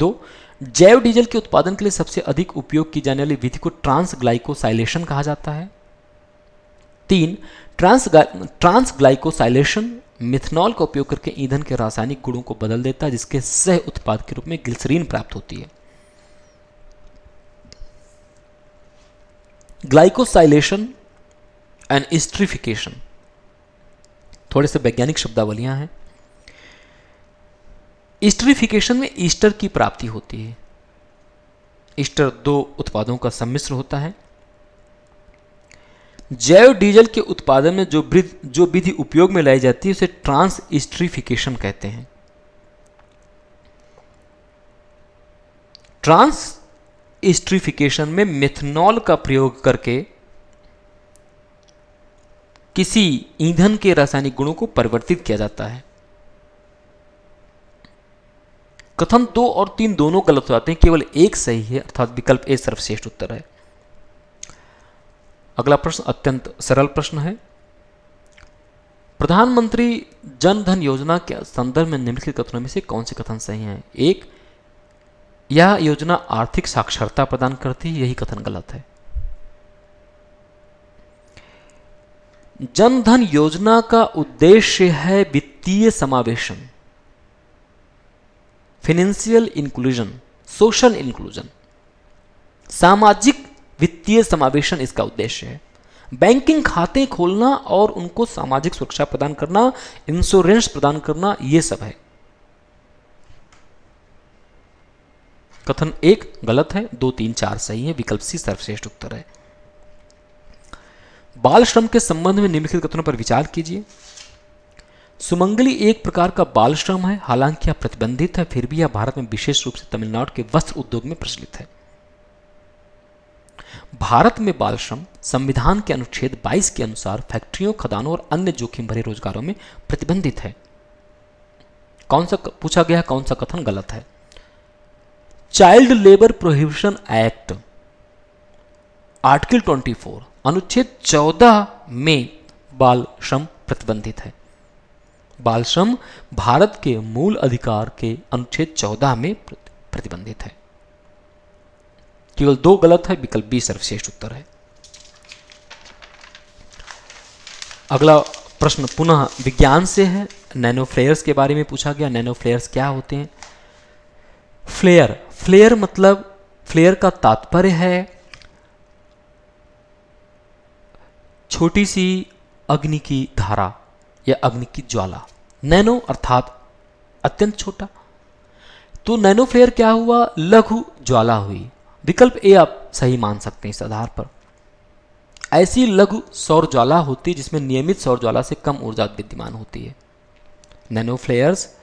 2, जैव डीजल के उत्पादन के लिए सबसे अधिक उपयोग की जाने वाली विधि को ट्रांसग्लाइकोसाइलेशन कहा जाता है। 3, ट्रांसग्लाइकोसाइलेशन मिथनॉल का उपयोग करके ईंधन के रासायनिक गुणों को बदल देता है, जिसके सह उत्पाद के रूप में ग्लिसरीन प्राप्त होती है। ग्लाइकोसाइलेशन एंड एस्टरिफिकेशन, थोड़े से वैज्ञानिक शब्दावलियां हैं। एस्टरिफिकेशन में ईस्टर की प्राप्ति होती है। ईस्टर 2 उत्पादों का सम्मिश्र होता है। जैव डीजल के उत्पादन में जो विधि उपयोग में लाई जाती है उसे ट्रांस एस्टरिफिकेशन कहते हैं। ट्रांस एस्टरिफिकेशन में मेथनॉल का प्रयोग करके किसी ईंधन के रासायनिक गुणों को परिवर्तित किया जाता है। कथन 2 और 3 दोनों गलत हो जाते हैं, केवल एक सही है, अर्थात विकल्प ए सर्वश्रेष्ठ उत्तर है। अगला प्रश्न अत्यंत सरल प्रश्न है। प्रधानमंत्री जन धन योजना के संदर्भ में निम्नलिखित कथनों में से कौन से कथन सही हैं? 1, यह योजना आर्थिक साक्षरता प्रदान करती है, यही कथन गलत है। जन धन योजना का उद्देश्य है वित्तीय समावेशन, फाइनेंशियल इंक्लूजन, सोशल इंक्लूजन, सामाजिक वित्तीय समावेशन इसका उद्देश्य है। बैंकिंग खाते खोलना और उनको सामाजिक सुरक्षा प्रदान करना, इंश्योरेंस प्रदान करना, यह सब है। कथन 1 गलत है, 2, 3, 4 सही है, विकल्प सी सर्वश्रेष्ठ उत्तर है। बाल श्रम के संबंध में निम्नलिखित कथनों पर विचार कीजिए। सुमंगली एक प्रकार का बाल श्रम है, हालांकि यह प्रतिबंधित है, फिर भी यह भारत में विशेष रूप से तमिलनाडु के वस्त्र उद्योग में प्रचलित है। भारत में बाल श्रम संविधान के अनुच्छेद 22 के अनुसार फैक्ट्रियों, खदानों और अन्य जोखिम भरे रोजगारों में प्रतिबंधित है। कौन सा पूछा गया, कौन सा कथन गलत है? Child labour prohibition act article 24 अनुच्छेद 14 में बाल श्रम प्रतिबंधित है। बाल श्रम भारत के मूल अधिकार के अनुच्छेद 14 में प्रतिबंधित है। केवल 2 गलत है, विकल्प बी सर्वश्रेष्ठ उत्तर है। अगला प्रश्न पुनः विज्ञान से है। नैनो फ्लेयर्स के बारे में पूछा गया। नैनो फ्लेयर्स क्या होते हैं? फ्लेयर मतलब, फ्लेयर का तात्पर्य है छोटी सी अग्नि की धारा या अग्नि की ज्वाला। नैनो अर्थात अत्यंत छोटा। तो नैनो फ्लेयर क्या हुआ? लघु ज्वाला हुई। विकल्प ए आप सही मान सकते हैं इस आधार पर। ऐसी लघु सौर ज्वाला होती है जिसमें नियमित सौर ज्वाला से कम ऊर्जा विद्यमान होती है। नैनो फ्लेयर्स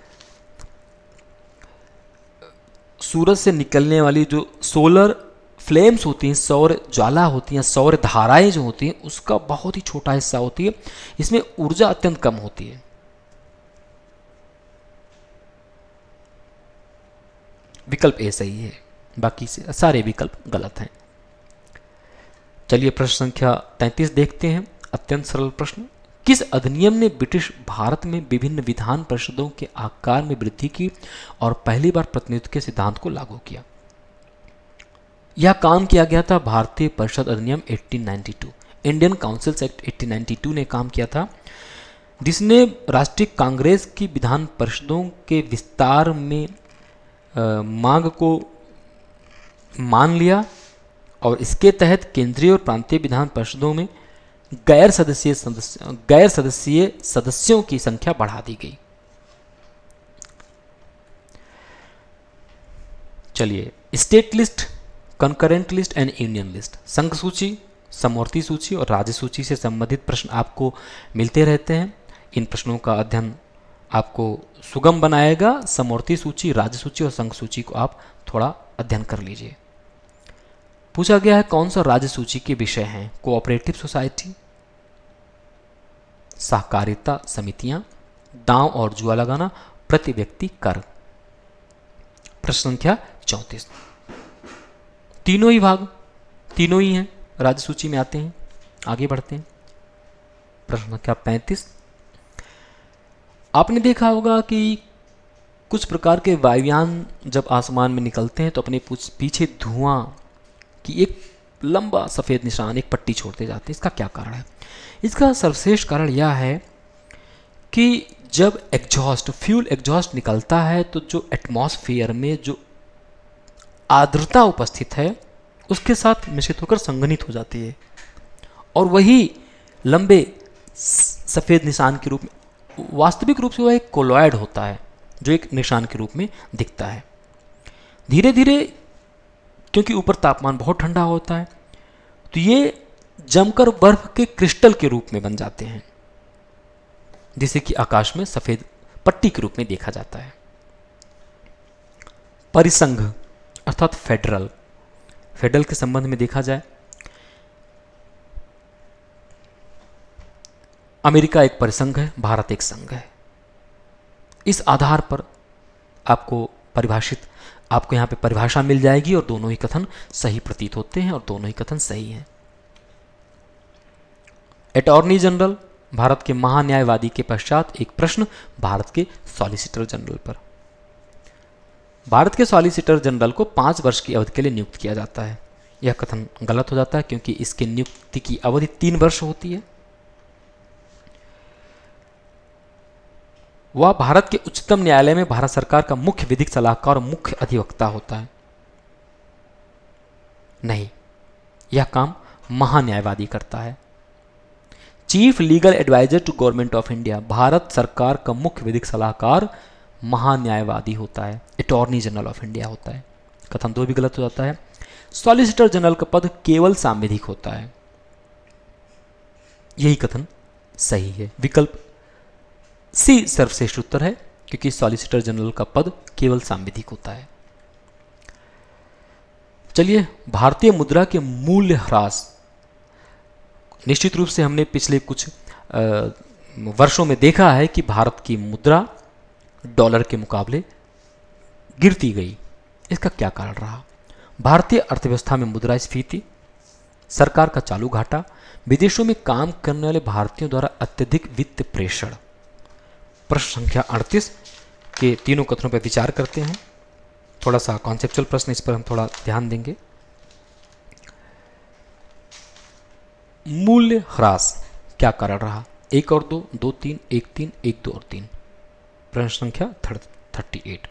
सूरज से निकलने वाली जो सोलर फ्लेम्स होती हैं, सौर ज्वाला होती हैं, सौर धाराएं जो होती हैं, उसका बहुत ही छोटा हिस्सा होती है। इसमें ऊर्जा अत्यंत कम होती है। विकल्प ए सही है, बाकी से सारे विकल्प गलत हैं। चलिए प्रश्न संख्या 33 देखते हैं। अत्यंत सरल प्रश्न। किस अधिनियम ने ब्रिटिश भारत में विभिन्न विधान परिषदों के आकार में वृद्धि की और पहली बार प्रतिनिधित्व के सिद्धांत को लागू किया? यह काम किया गया था भारतीय परिषद अधिनियम 1892, इंडियन काउंसिल्स एक्ट 1892 ने काम किया था, जिसने राष्ट्रीय कांग्रेस की विधान परिषदों के विस्तार में मांग को मान लिया और इसके तहत केंद्रीय और प्रांतीय विधान परिषदों में गैर सदस्यीय सदस्यों की संख्या बढ़ा दी गई। चलिए, state list, concurrent list and union list, संघ सूची, समवर्ती सूची और राज्य सूची से संबंधित प्रश्न आपको मिलते रहते हैं। इन प्रश्नों का अध्ययन आपको सुगम बनाएगा। समवर्ती सूची, राज्य सूची और संघ सूची को आप थोड़ा अध्ययन कर लीजिए। पूछा गया है कौन सा राज्य सूची के विषय हैं? कोऑपरेटिव सोसाइटी, सहकारिता समितियां, दांव और जुआ लगाना, प्रति व्यक्ति कर। प्रश्न संख्या 34। तीनों ही भाग, तीनों ही हैं, राज्य सूची में आते हैं। आगे बढ़ते हैं। प्रश्न संख्या 35। आपने देखा होगा कि कुछ प्रकार के वायुयान जब आसमान में निकलते हैं तो अपने पीछे धुआं की एक लंबा सफ़ेद निशान, एक पट्टी छोड़ते जाते हैं। इसका क्या कारण है? इसका सर्वश्रेष्ठ कारण यह है कि जब फ्यूल एग्जॉस्ट निकलता है तो जो एटमॉस्फेयर में जो आर्द्रता उपस्थित है उसके साथ मिश्रित होकर संघनित हो जाती है और वही लंबे सफ़ेद निशान के रूप में, वास्तविक रूप से वह एक कोलॉइड होता है जो एक निशान के रूप में दिखता है। धीरे धीरे, क्योंकि ऊपर तापमान बहुत ठंडा होता है, तो ये जमकर बर्फ के क्रिस्टल के रूप में बन जाते हैं, जिसे कि आकाश में सफ़ेद पट्टी के रूप में देखा जाता है। परिसंघ अर्थात फेडरल के संबंध में देखा जाए, अमेरिका एक परिसंघ है, भारत एक संघ है। इस आधार पर आपको यहाँ पे परिभाषा मिल जाएगी और दोनों ही कथन सही प्रतीत होते हैं और दोनों ही कथन सही हैं। अटॉर्नी जनरल, भारत के महान्यायवादी के पश्चात एक प्रश्न भारत के सॉलिसिटर जनरल पर। भारत के सॉलिसिटर जनरल को 5 वर्ष की अवधि के लिए नियुक्त किया जाता है। यह कथन गलत हो जाता है क्योंकि इसकी नियुक्ति की अवधि 3 वर्ष होती है। वह भारत के उच्चतम न्यायालय में भारत सरकार का मुख्य विधिक सलाहकार और मुख्य अधिवक्ता होता है। नहीं, यह काम महान्यायवादी करता है। Chief legal adviser to Government of India, भारत सरकार का मुख्य विधिक सलाहकार महान्यायवादी होता है, अटॉर्नी जनरल ऑफ इंडिया होता है। कथन 2 भी गलत हो जाता है। सॉलिसिटर जनरल का पद केवल सांविधिक होता है। यही कथन सही है। विकल्प सी सर्वश्रेष्ठ उत्तर है, क्योंकि सॉलिसिटर जनरल का पद केवल सांविधिक होता है। चलिए, भारतीय मुद्रा के मूल्य ह्रास, निश्चित रूप से हमने पिछले कुछ वर्षों में देखा है कि भारत की मुद्रा डॉलर के मुकाबले गिरती गई। इसका क्या कारण रहा? भारतीय अर्थव्यवस्था में मुद्रास्फीति, सरकार का चालू घाटा, विदेशों में काम करने वाले भारतीयों द्वारा अत्यधिक वित्त प्रेषण। प्रश्न संख्या 38 के तीनों कथनों पर विचार करते हैं। थोड़ा सा कॉन्सेप्चुअल प्रश्न, इस पर हम थोड़ा ध्यान देंगे। मूल्य ह्रास क्या कारण रहा? 1 और 2, 2 3, 1 3, 1 2 और 3। प्रश्न संख्या 38।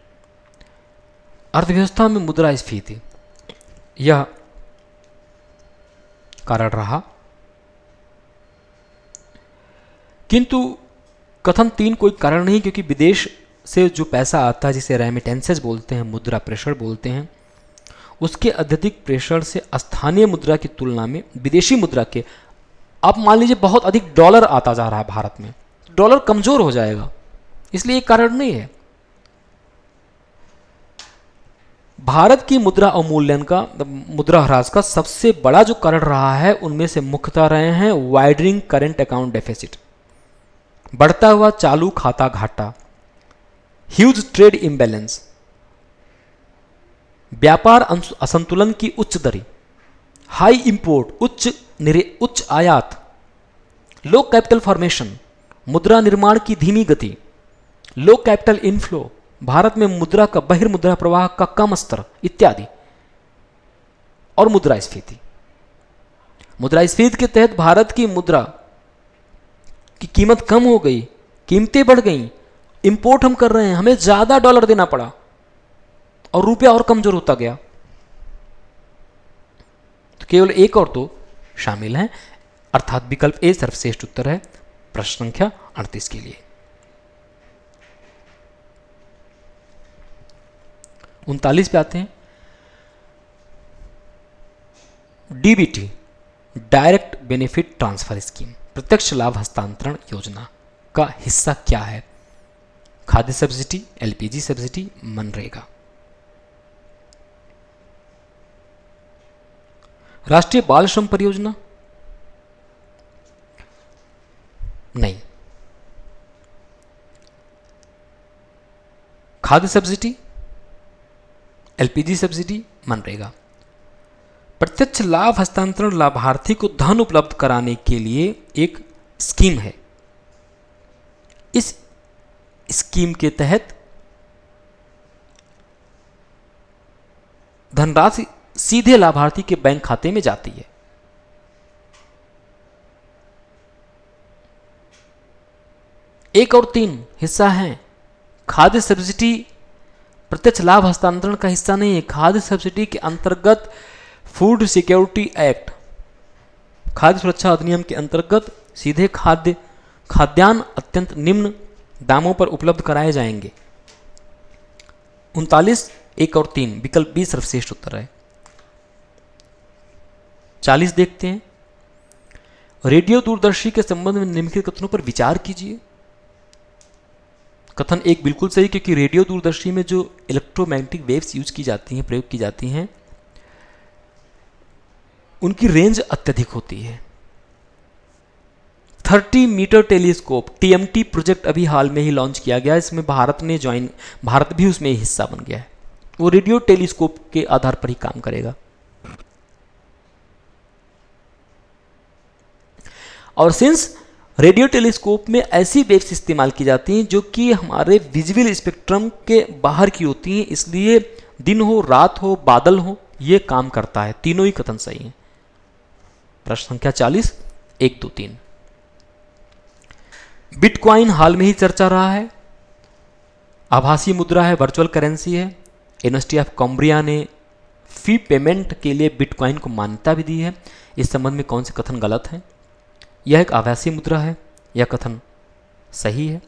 अर्थव्यवस्था में मुद्रास्फीति यह कारण रहा, किंतु कथन 3 कोई कारण नहीं, क्योंकि विदेश से जो पैसा आता है, जिसे रेमिटेंसेस बोलते हैं, मुद्रा प्रेषण बोलते हैं, उसके अत्यधिक प्रेषण से स्थानीय मुद्रा की तुलना में विदेशी मुद्रा के, आप मान लीजिए बहुत अधिक डॉलर आता जा रहा है भारत में, डॉलर कमजोर हो जाएगा, इसलिए एक कारण नहीं है। भारत की मुद्रा अवमूल्यन का, मुद्रा ह्रास का सबसे बड़ा जो कारण रहा है, उनमें से मुख्यतः रहे हैं वाइडनिंग करंट अकाउंट डेफिसिट, बढ़ता हुआ चालू खाता घाटा, ह्यूज ट्रेड इम्बैलेंस, व्यापार असंतुलन की उच्च दरें, हाई इंपोर्ट, उच्च आयात, लो कैपिटल फॉर्मेशन, मुद्रा निर्माण की धीमी गति, लो कैपिटल इनफ्लो, भारत में मुद्रा का बहिर्मुद्रा प्रवाह का कम स्तर इत्यादि, और मुद्रास्फीति। मुद्रास्फीति के तहत भारत की मुद्रा की कीमत कम हो गई, कीमतें बढ़ गई, इंपोर्ट हम कर रहे हैं, हमें ज्यादा डॉलर देना पड़ा और रुपया और कमजोर होता गया। तो केवल 1 और 2 शामिल हैं, अर्थात विकल्प ए सर्वश्रेष्ठ उत्तर है प्रश्न संख्या 38 के लिए। 39 पे आते हैं। DBT, direct benefit transfer scheme, प्रत्यक्ष लाभ हस्तांतरण योजना का हिस्सा क्या है? खाद्य सब्सिडी, एलपीजी सब्सिडी, मनरेगा। राष्ट्रीय बाल श्रम परियोजना नहीं। खाद्य सब्सिडी, एलपीजी सब्सिडी, मनरेगा। प्रत्यक्ष लाभ हस्तांतरण लाभार्थी को धन उपलब्ध कराने के लिए एक स्कीम है। इस स्कीम के तहत धनराशि सीधे लाभार्थी के बैंक खाते में जाती है। एक और 3 हिस्सा हैं। खाद्य सब्सिडी प्रत्यक्ष लाभ हस्तांतरण का हिस्सा नहीं है। खाद्य सब्सिडी के अंतर्गत फूड सिक्योरिटी एक्ट, खाद्य सुरक्षा अधिनियम के अंतर्गत सीधे खाद्यान्न अत्यंत निम्न दामों पर उपलब्ध कराए जाएंगे। 39, 1 और 3 विकल्प बी सर्वश्रेष्ठ उत्तर है। 40 देखते हैं। रेडियो दूरदर्शी के संबंध में निम्नलिखित कथनों पर विचार कीजिए। कथन 1 बिल्कुल सही, क्योंकि रेडियो दूरदर्शी में जो इलेक्ट्रोमैग्नेटिक वेव्स यूज की जाती हैं, प्रयोग की जाती हैं, उनकी रेंज अत्यधिक होती है। 30 मीटर टेलीस्कोप टीएमटी प्रोजेक्ट अभी हाल में ही लॉन्च किया गया, इसमें भारत भी उसमें हिस्सा बन गया है। वो रेडियो टेलीस्कोप के आधार पर ही काम करेगा। और सिंस रेडियो टेलीस्कोप में ऐसी वेव्स इस्तेमाल की जाती हैं जो कि हमारे विजुअल स्पेक्ट्रम के बाहर की होती हैं, इसलिए दिन हो, रात हो, बादल हो, ये काम करता है। तीनों ही कथन सही हैं। प्रश्न संख्या 40, 1 2 3। बिटकॉइन हाल में ही चर्चा रहा है। आभासी मुद्रा है, वर्चुअल करेंसी है। यूनिवर्सिटी ऑफ कॉम्ब्रिया ने फी पेमेंट के लिए बिटकॉइन को मान्यता भी दी है। इस संबंध में कौन से कथन गलत हैं? यह एक आभासी मुद्रा है, यह कथन सही है।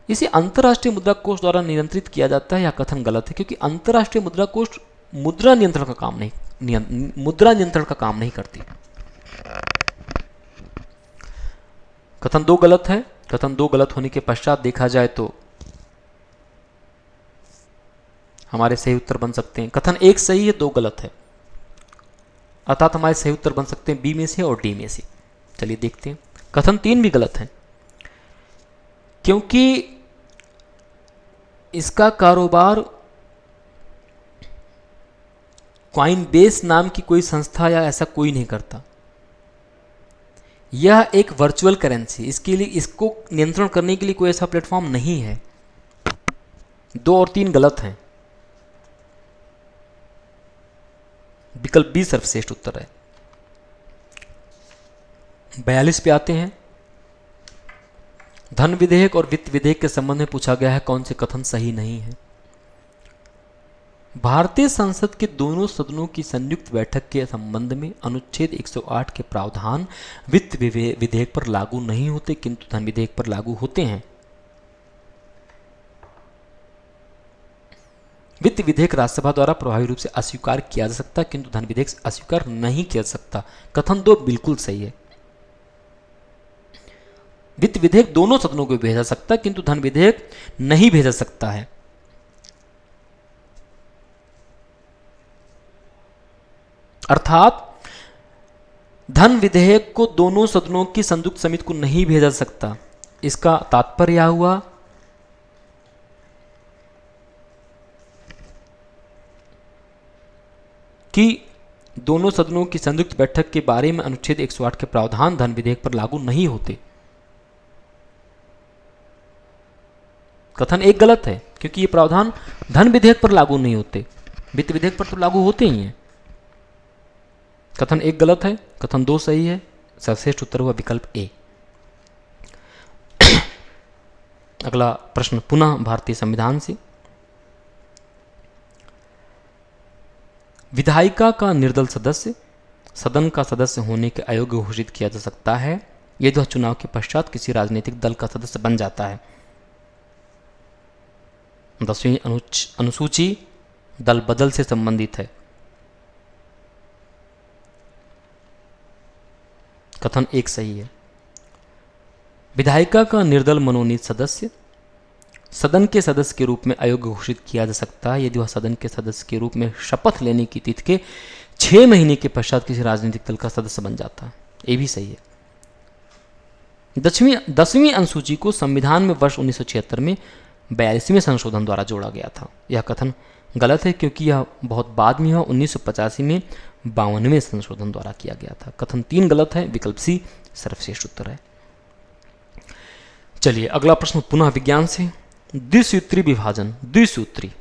इसे अंतर्राष्ट्रीय मुद्रा कोष द्वारा नियंत्रित किया जाता है, यह कथन गलत है, क्योंकि अंतर्राष्ट्रीय मुद्रा कोष मुद्रा नियंत्रण का काम नहीं करती। कथन 2 गलत है। कथन 2 गलत होने के पश्चात देखा जाए तो हमारे सही उत्तर बन सकते हैं। कथन 1 सही है, 2 गलत है, अर्थात हमारे सही उत्तर बन सकते हैं बी में से और डी में से। चलिए देखते हैं। कथन 3 भी गलत है, क्योंकि इसका कारोबार कॉइनबेस नाम की कोई संस्था या ऐसा कोई नहीं करता। यह एक वर्चुअल करेंसी, इसके लिए इसको नियंत्रण करने के लिए कोई ऐसा प्लेटफॉर्म नहीं है। 2 और 3 गलत हैं। विकल्प बी सर्वश्रेष्ठ उत्तर है। 42 पे आते हैं। धन विधेयक और वित्त विधेयक के संबंध में पूछा गया है कौन से कथन सही नहीं है। भारतीय संसद के दोनों सदनों की संयुक्त बैठक के संबंध में अनुच्छेद 108 के प्रावधान वित्त विधेयक पर लागू नहीं होते, किंतु धन विधेयक पर लागू होते हैं। वित्त विधेयक राज्यसभा द्वारा प्रभावी रूप से अस्वीकार किया जा सकता है, किंतु धन विधेयक अस्वीकार नहीं किया जा सकता। कथन 2 बिल्कुल सही है। वित्त विधेयक दोनों सदनों को भेजा सकता है, किंतु धन विधेयक नहीं भेजा सकता है। अर्थात धन विधेयक को दोनों सदनों की संयुक्त समिति को नहीं भेजा सकता। इसका तात्पर्य यह हुआ कि दोनों सदनों की संयुक्त बैठक के बारे में अनुच्छेद 108 के प्रावधान धन विधेयक पर लागू नहीं होते। कथन 1 गलत है, क्योंकि ये प्रावधान धन विधेयक पर लागू नहीं होते, वित्त विधेयक पर तो लागू होते ही हैं। कथन 1 गलत है, कथन 2 सही है। सर्वश्रेष्ठ उत्तर हुआ विकल्प ए। अगला प्रश्न पुनः भारतीय संविधान से। विधायिका का निर्दल सदस्य सदन का सदस्य होने के अयोग्य घोषित किया जा सकता है यदि वह चुनाव के पश्चात किसी राजनीतिक दल का सदस्य बन जाता है। 10वीं अनुसूची दल बदल से संबंधित है। कथन 1 सही है। विधायिका का निर्दल मनोनीत सदस्य सदन के सदस्य के रूप में अयोग्य घोषित किया जा सकता है यदि वह सदन के सदस्य के रूप में शपथ लेने की तिथि के 6 महीने के पश्चात किसी राजनीतिक दल का सदस्य बन जाता है। ये भी सही है। 10वीं अनुसूची को संविधान में वर्ष 1976 में 42वें संशोधन द्वारा जोड़ा गया था। यह कथन गलत है, क्योंकि यह बहुत बाद में हुआ। 1985 में 52वें संशोधन द्वारा किया गया था। कथन 3 गलत है, विकल्प सी सर्वश्रेष्ठ उत्तर है। चलिए अगला प्रश्न पुनः विज्ञान से। द्विसूत्री विभाजन, द्विसूत्री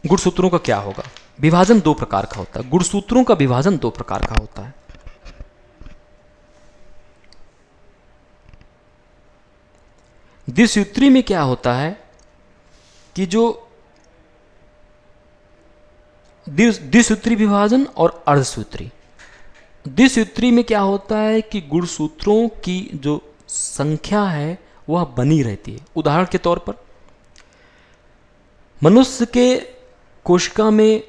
गुणसूत्रों का क्या होगा? विभाजन 2 प्रकार का होता है। गुणसूत्रों का विभाजन 2 प्रकार का होता है। द्विसूत्री में क्या होता है कि जो द्विसूत्री विभाजन और अर्धसूत्री। द्विसूत्री में क्या होता है कि गुणसूत्रों की जो संख्या है वह बनी रहती है। उदाहरण के तौर पर मनुष्य के कोशिका में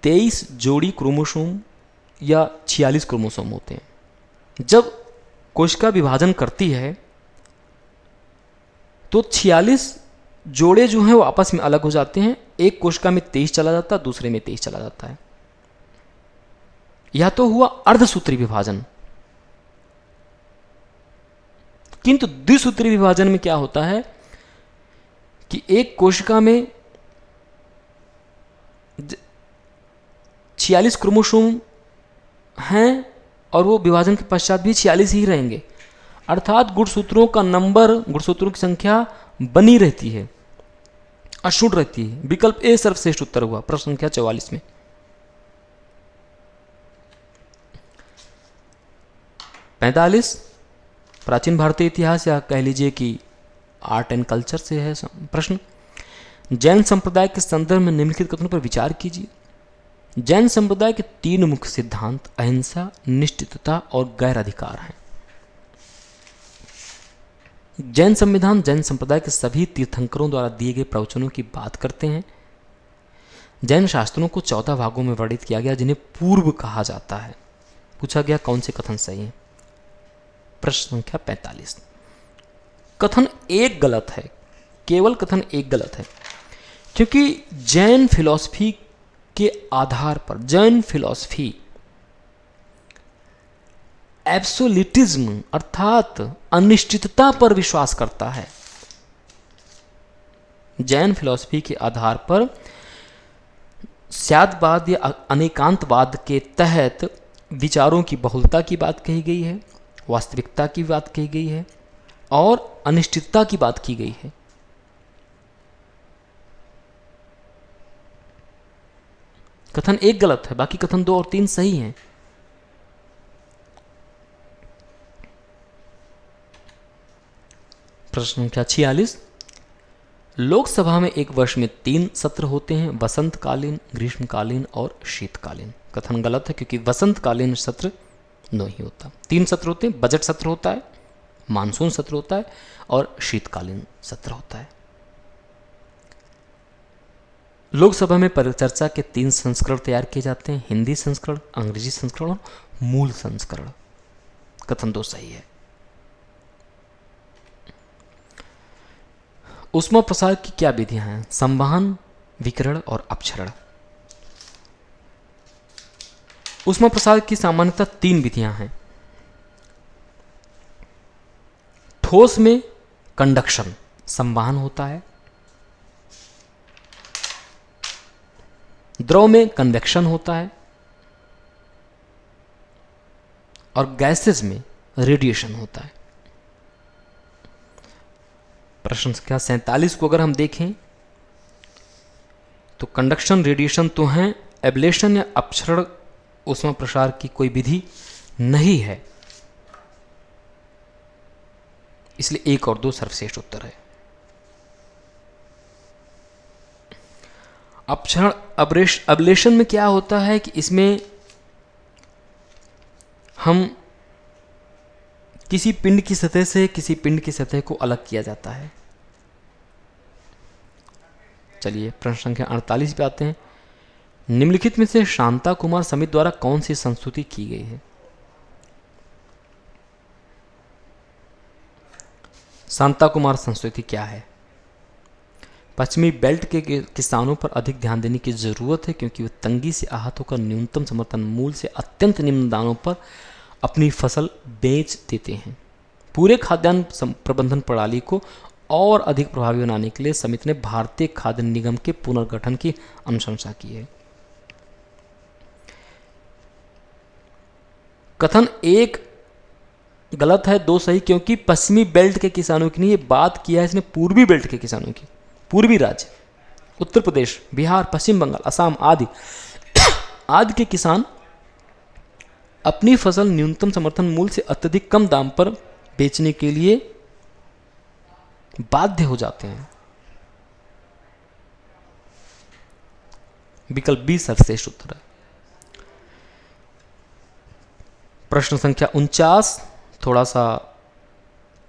23 जोड़ी क्रोमोसोम या 46 क्रोमोसोम होते हैं। जब कोशिका विभाजन करती है तो 46 जोड़े जो हैं वो आपस में अलग हो जाते हैं। एक कोशिका में 23 चला जाता है, दूसरे में 23 चला जाता है। यह तो हुआ अर्धसूत्री विभाजन। किंतु द्विसूत्री विभाजन में क्या होता है कि एक कोशिका में 46 क्रोमोसोम हैं और वो विभाजन के पश्चात भी 46 ही रहेंगे। अर्थात गुणसूत्रों का नंबर, गुणसूत्रों की संख्या बनी रहती है, अशुद्ध रहती है। विकल्प ए सर्वश्रेष्ठ उत्तर हुआ प्रश्न संख्या 44 में। 45 प्राचीन भारतीय इतिहास या कह लीजिए कि आर्ट एंड कल्चर से है प्रश्न। जैन संप्रदाय के संदर्भ में निम्नलिखित कथनों पर विचार कीजिए। जैन संप्रदाय के 3 मुख्य सिद्धांत अहिंसा, निश्चितता और गैर अधिकार हैं। जैन संविधान जैन संप्रदाय के सभी तीर्थंकरों द्वारा दिए गए प्रवचनों की बात करते हैं। जैन शास्त्रों को 14 भागों में वर्णित किया गया जिन्हें पूर्व कहा जाता है। पूछा गया कौन से कथन सही है? प्रश्न संख्या 45। कथन एक गलत है, केवल कथन एक गलत है, क्योंकि जैन फिलॉसफी के आधार पर, जैन फिलॉसफी एब्सोल्यूटिज्म अर्थात अनिश्चितता पर विश्वास करता है। जैन फिलॉसफी के आधार पर स्यादवाद या अनेकांतवाद के तहत विचारों की बहुलता की बात कही गई है, वास्तविकता की बात कही गई है और अनिश्चितता की बात की गई है। कथन एक गलत है, बाकी कथन 2 और 3 सही हैं। प्रश्न संख्या 46। लोकसभा में एक वर्ष में 3 सत्र होते हैं, वसंतकालीन, ग्रीष्मकालीन और शीतकालीन। कथन गलत है, क्योंकि वसंतकालीन सत्र नहीं होता। 3 सत्र होते हैं, बजट सत्र होता है, मानसून सत्र होता है और शीतकालीन सत्र होता है। लोकसभा में परिचर्चा के 3 संस्करण तैयार किए जाते हैं, हिंदी संस्करण, अंग्रेजी संस्करण और मूल संस्करण। कथन 2 सही है। ऊष्मा प्रसार की क्या विधियां हैं? संवहन, विकिरण और अपक्षरण। ऊष्मा प्रसार की सामान्यतः 3 विधियां हैं। ठोस में कंडक्शन, संवहन होता है। द्रव में कन्वेक्शन होता है और गैसेस में रेडिएशन होता है। प्रश्न संख्या 47 को अगर हम देखें तो कंडक्शन, रेडिएशन तो हैं, एब्लेशन या अपक्षरण ऊष्मा प्रसार की कोई विधि नहीं है, इसलिए 1 और 2 सर्वश्रेष्ठ उत्तर है। अपक्षरण अब्लेशन में क्या होता है कि इसमें हम किसी पिंड की सतह से किसी पिंड की सतह को अलग किया जाता है। चलिए प्रश्न संख्या 48 पे आते हैं। निम्नलिखित में से शांता कुमार समिति द्वारा कौन सी संस्तुति की गई है? शांता कुमार संस्तुति क्या है? पश्चिमी बेल्ट के किसानों पर अधिक ध्यान देने की जरूरत है, क्योंकि वे तंगी से आहत होकर न्यूनतम समर्थन मूल्य से अत्यंत निम्न दामों पर अपनी फसल बेच देते हैं। पूरे खाद्यान्न प्रबंधन प्रणाली को और अधिक प्रभावी बनाने के लिए समिति ने भारतीय खाद्य निगम के पुनर्गठन की अनुशंसा की है। कथन 1 गलत है, 2 सही, क्योंकि पश्चिमी बेल्ट के किसानों की नहीं, ये बात किया है इसने पूर्वी बेल्ट के किसानों की। पूर्वी राज्य उत्तर प्रदेश, बिहार, पश्चिम बंगाल, असम आदि आदि के किसान अपनी फसल न्यूनतम समर्थन मूल्य से अत्यधिक कम दाम पर बेचने के लिए बाध्य हो जाते हैं। विकल्प बी सर्वश्रेष्ठ उत्तर है। प्रश्न संख्या 49 थोड़ा सा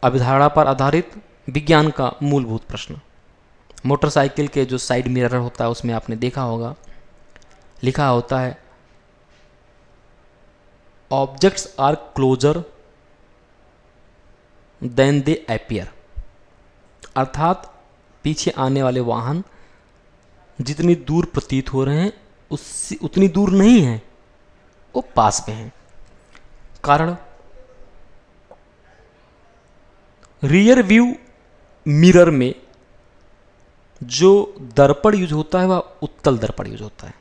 अभिधारणा पर आधारित विज्ञान का मूलभूत प्रश्न। मोटरसाइकिल के जो साइड मिरर होता है उसमें आपने देखा होगा, लिखा होता है objects are closer than they appear, अर्थात पीछे आने वाले वाहन जितनी दूर प्रतीत हो रहे हैं उससे उतनी दूर नहीं है, वो पास में हैं। कारण रियर व्यू मिरर में जो दर्पण यूज होता है वह उत्तल दर्पण यूज होता है।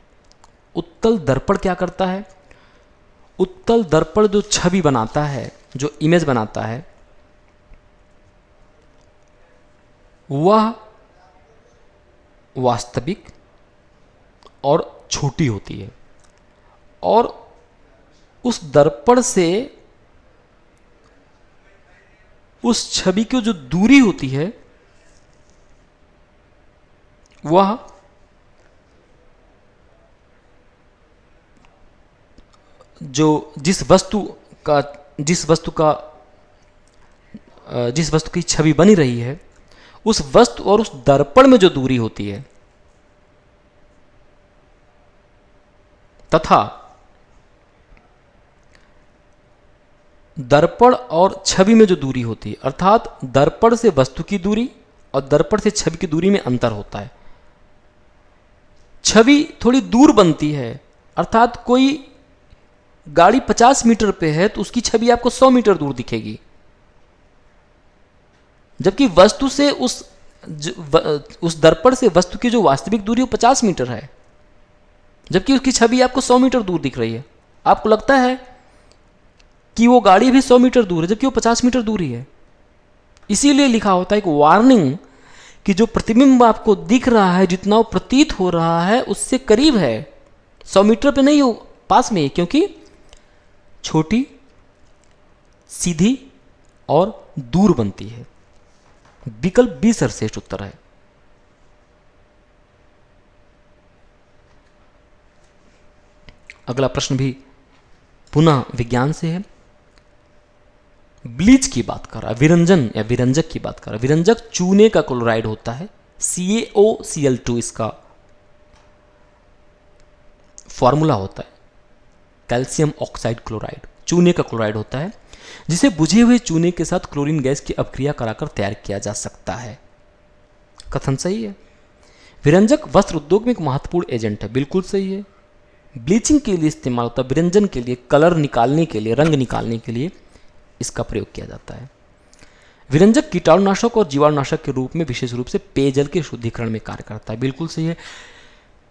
उत्तल दर्पण क्या करता है? उत्तल दर्पण जो छवि बनाता है, जो इमेज बनाता है, वह वास्तविक और छोटी होती है और उस दर्पण से उस छवि की जो दूरी होती है वह जो जिस वस्तु की छवि बनी रही है उस वस्तु और उस दर्पण में जो दूरी होती है तथा दर्पण और छवि में जो दूरी होती है, अर्थात दर्पण से वस्तु की दूरी और दर्पण से छवि की दूरी में अंतर होता है। छवि थोड़ी दूर बनती है, अर्थात कोई गाड़ी 50 मीटर पे है तो उसकी छवि आपको 100 मीटर दूर दिखेगी, जबकि वस्तु से उस दर्पण से वस्तु की जो वास्तविक दूरी वो 50 मीटर है, जबकि उसकी छवि आपको 100 मीटर दूर दिख रही है। आपको लगता है कि वो गाड़ी भी 100 मीटर दूर है, जबकि वो 50 मीटर दूर ही है। इसीलिए लिखा होता है एक वार्निंग कि जो प्रतिबिंब आपको दिख रहा है, जितना वो प्रतीत हो रहा है उससे करीब है, 100 मीटर पे नहीं हो, पास में है, क्योंकि छोटी, सीधी और दूर बनती है। विकल्प बी सर्वश्रेष्ठ उत्तर है। अगला प्रश्न भी पुनः विज्ञान से है। ब्लीच की बात कर रहा है, विरंजन या विरंजक की बात कर रहा है। विरंजक चूने का क्लोराइड होता है, CaOCl2 इसका फॉर्मूला होता है। कैल्शियम ऑक्साइड क्लोराइड चूने का क्लोराइड होता है, जिसे बुझे हुए चूने के साथ क्लोरीन गैस की अपक्रिया कराकर तैयार किया जा सकता है। कथन सही है। विरंजक वस्त्र उद्योग में एक महत्वपूर्ण एजेंट है, बिल्कुल सही है। ब्लीचिंग के लिए इस्तेमाल होता है, विरंजन के लिए, कलर निकालने के लिए, रंग निकालने के लिए इसका प्रयोग किया जाता है। विरंजक कीटाणुनाशक और जीवाणुनाशक के रूप में विशेष रूप से पेयजल के शुद्धिकरण में कार्य करता है, बिल्कुल सही है।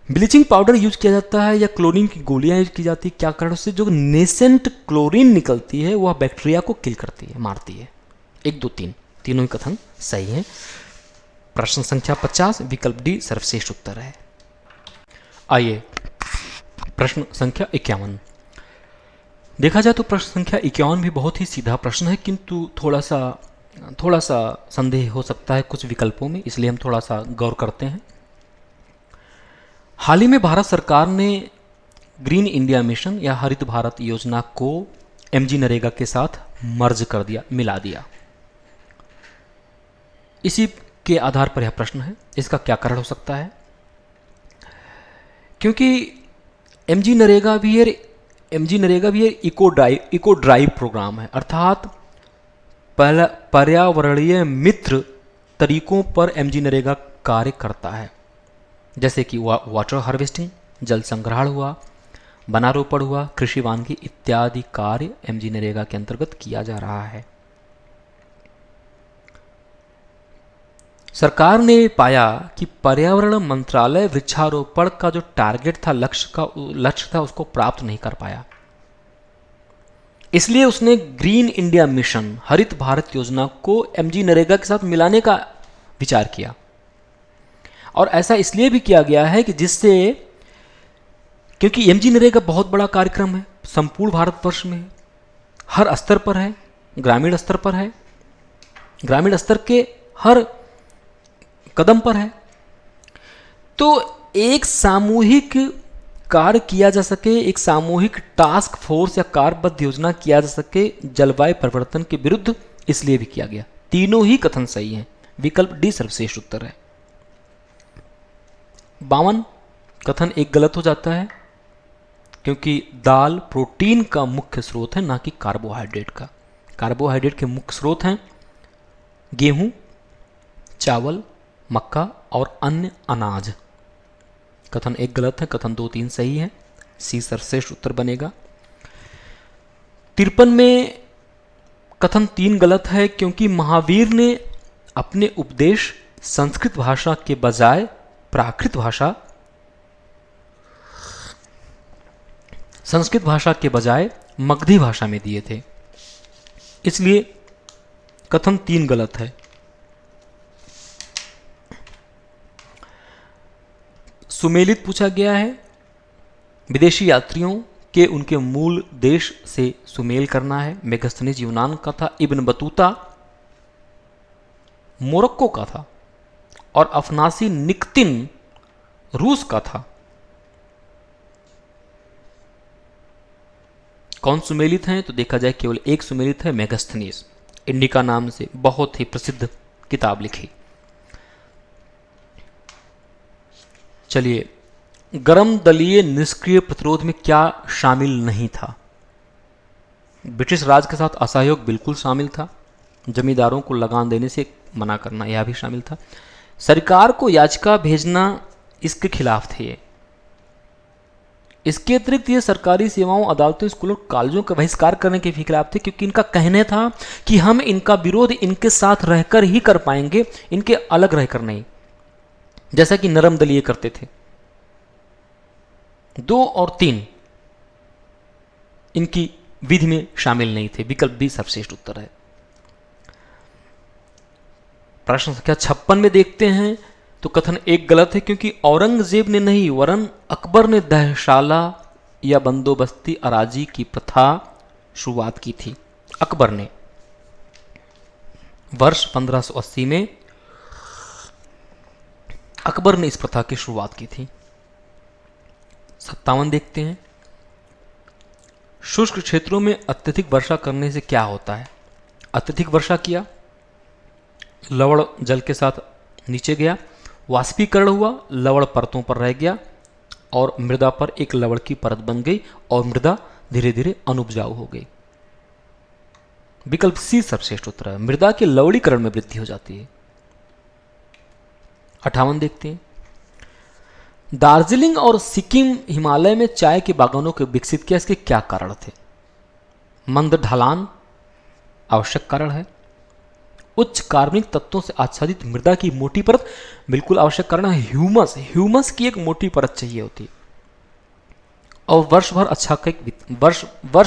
ब्लीचिंग पाउडर यूज किया जाता है या क्लोरीन की गोलियां यूज की जाती है, क्या कारण? उससे जो नेसेंट क्लोरीन निकलती है वह बैक्टीरिया को किल करती है, मारती है। 1, 2, 3 तीनों ही कथन सही है। प्रश्न संख्या 50 विकल्प डी सर्वश्रेष्ठ उत्तर है। आइए प्रश्न संख्या 51 देखा जाए तो प्रश्न संख्या 51 भी बहुत ही सीधा प्रश्न है, किंतु थोड़ा सा संदेह हो सकता है कुछ विकल्पों में, इसलिए हम थोड़ा सा गौर करते हैं। हाल ही में भारत सरकार ने ग्रीन इंडिया मिशन या हरित भारत योजना को MG नरेगा के साथ मर्ज कर दिया, मिला दिया। इसी के आधार पर यह प्रश्न है, इसका क्या कारण हो सकता है? क्योंकि MG नरेगा भी इको ड्राइव प्रोग्राम है, अर्थात पर्यावरणीय मित्र तरीकों पर MG नरेगा कार्य करता है, जैसे कि वाटर हार्वेस्टिंग, जल संग्रहण हुआ, वनारोपण हुआ, कृषि वानिकी इत्यादि कार्य MG नरेगा के अंतर्गत किया जा रहा है। सरकार ने पाया कि पर्यावरण मंत्रालय वृक्षारोपण का जो टारगेट था, लक्ष्य था, उसको प्राप्त नहीं कर पाया। इसलिए उसने ग्रीन इंडिया मिशन, हरित भारत योजना को MG नरेगा के साथ मिलाने का विचार किया। और ऐसा इसलिए भी किया गया है कि क्योंकि MG नरेगा बहुत बड़ा कार्यक्रम है, संपूर्ण भारतवर्ष में हर स्तर पर है, ग्रामीण स्तर पर है, ग्रामीण स्तर के हर कदम पर है। तो एक सामूहिक कार्य किया जा सके, एक सामूहिक टास्क फोर्स या कार्यबद्ध योजना किया जा सके जलवायु परिवर्तन के विरुद्ध, इसलिए भी किया गया। तीनों ही कथन सही हैं। विकल्प डी सर्वश्रेष्ठ उत्तर है। 52 कथन एक गलत हो जाता है, क्योंकि दाल प्रोटीन का मुख्य स्रोत है, ना कि कार्बोहाइड्रेट का। कार्बोहाइड्रेट के मुख्य स्रोत हैं गेहूं, चावल, मक्का और अन्य अनाज। कथन एक गलत है, कथन 2, 3 सही है। सी सर्वश्रेष्ठ उत्तर बनेगा। 53 में कथन 3 गलत है, क्योंकि महावीर ने अपने उपदेश संस्कृत भाषा के बजाय प्राकृत भाषा, संस्कृत भाषा के बजाय मगधी भाषा में दिए थे, इसलिए कथन 3 गलत है। सुमेलित पूछा गया है, विदेशी यात्रियों के उनके मूल देश से सुमेल करना है। मेगास्थनीज यूनान का था, इब्न बतूता मोरक्को का था और अफनासी निक्तिन रूस का था। कौन सुमेलित हैं? तो देखा जाए केवल एक सुमेलित है, मेगास्थनीज, इंडिका नाम से बहुत ही प्रसिद्ध किताब लिखी। चलिए, गर्म दलीय निष्क्रिय प्रतिरोध में क्या शामिल नहीं था? ब्रिटिश राज के साथ असहयोग बिल्कुल शामिल था। जमींदारों को लगान देने से मना करना यह भी शामिल था। सरकार को याचिका भेजना इसके खिलाफ थे ये। इसके अतिरिक्त ये सरकारी सेवाओं, अदालतों, स्कूलों, कॉलेजों का बहिष्कार करने के भी खिलाफ थे, क्योंकि इनका कहना था कि हम इनका विरोध इनके साथ रहकर ही कर पाएंगे, इनके अलग रहकर नहीं, जैसा कि नरम दल ये करते थे। 2 और 3 इनकी विधि में शामिल नहीं थे। विकल्प बी सर्वश्रेष्ठ उत्तर है। प्रश्न संख्या 56 में देखते हैं तो कथन 1 गलत है, क्योंकि औरंगजेब ने नहीं वरन अकबर ने दहशाला या बंदोबस्ती अराजी की प्रथा शुरुआत की थी। अकबर ने वर्ष 1580 में अकबर ने इस प्रथा की शुरुआत की थी। 57 देखते हैं। शुष्क क्षेत्रों में अत्यधिक वर्षा करने से क्या होता है? अत्यधिक वर्षा किया, लवण जल के साथ नीचे गया, वाष्पीकरण हुआ, लवण परतों पर रह गया और मृदा पर एक लवण की परत बन गई और मृदा धीरे धीरे अनुपजाऊ हो गई। विकल्प सी सर्वश्रेष्ठ उत्तर है। मृदा के लवणीकरण में वृद्धि हो जाती है। 58 देखते हैं। दार्जिलिंग और सिक्किम हिमालय में चाय के बागानों को विकसित किया, इसके क्या कारण थे? मंद ढलान आवश्यक कारण है। उच्च कार्बनिक तत्वों से आच्छादित मृदा की मोटी परत बिल्कुल आवश्यक कारण है। ह्यूमस की एक मोटी परत चाहिए होती है। और वर्ष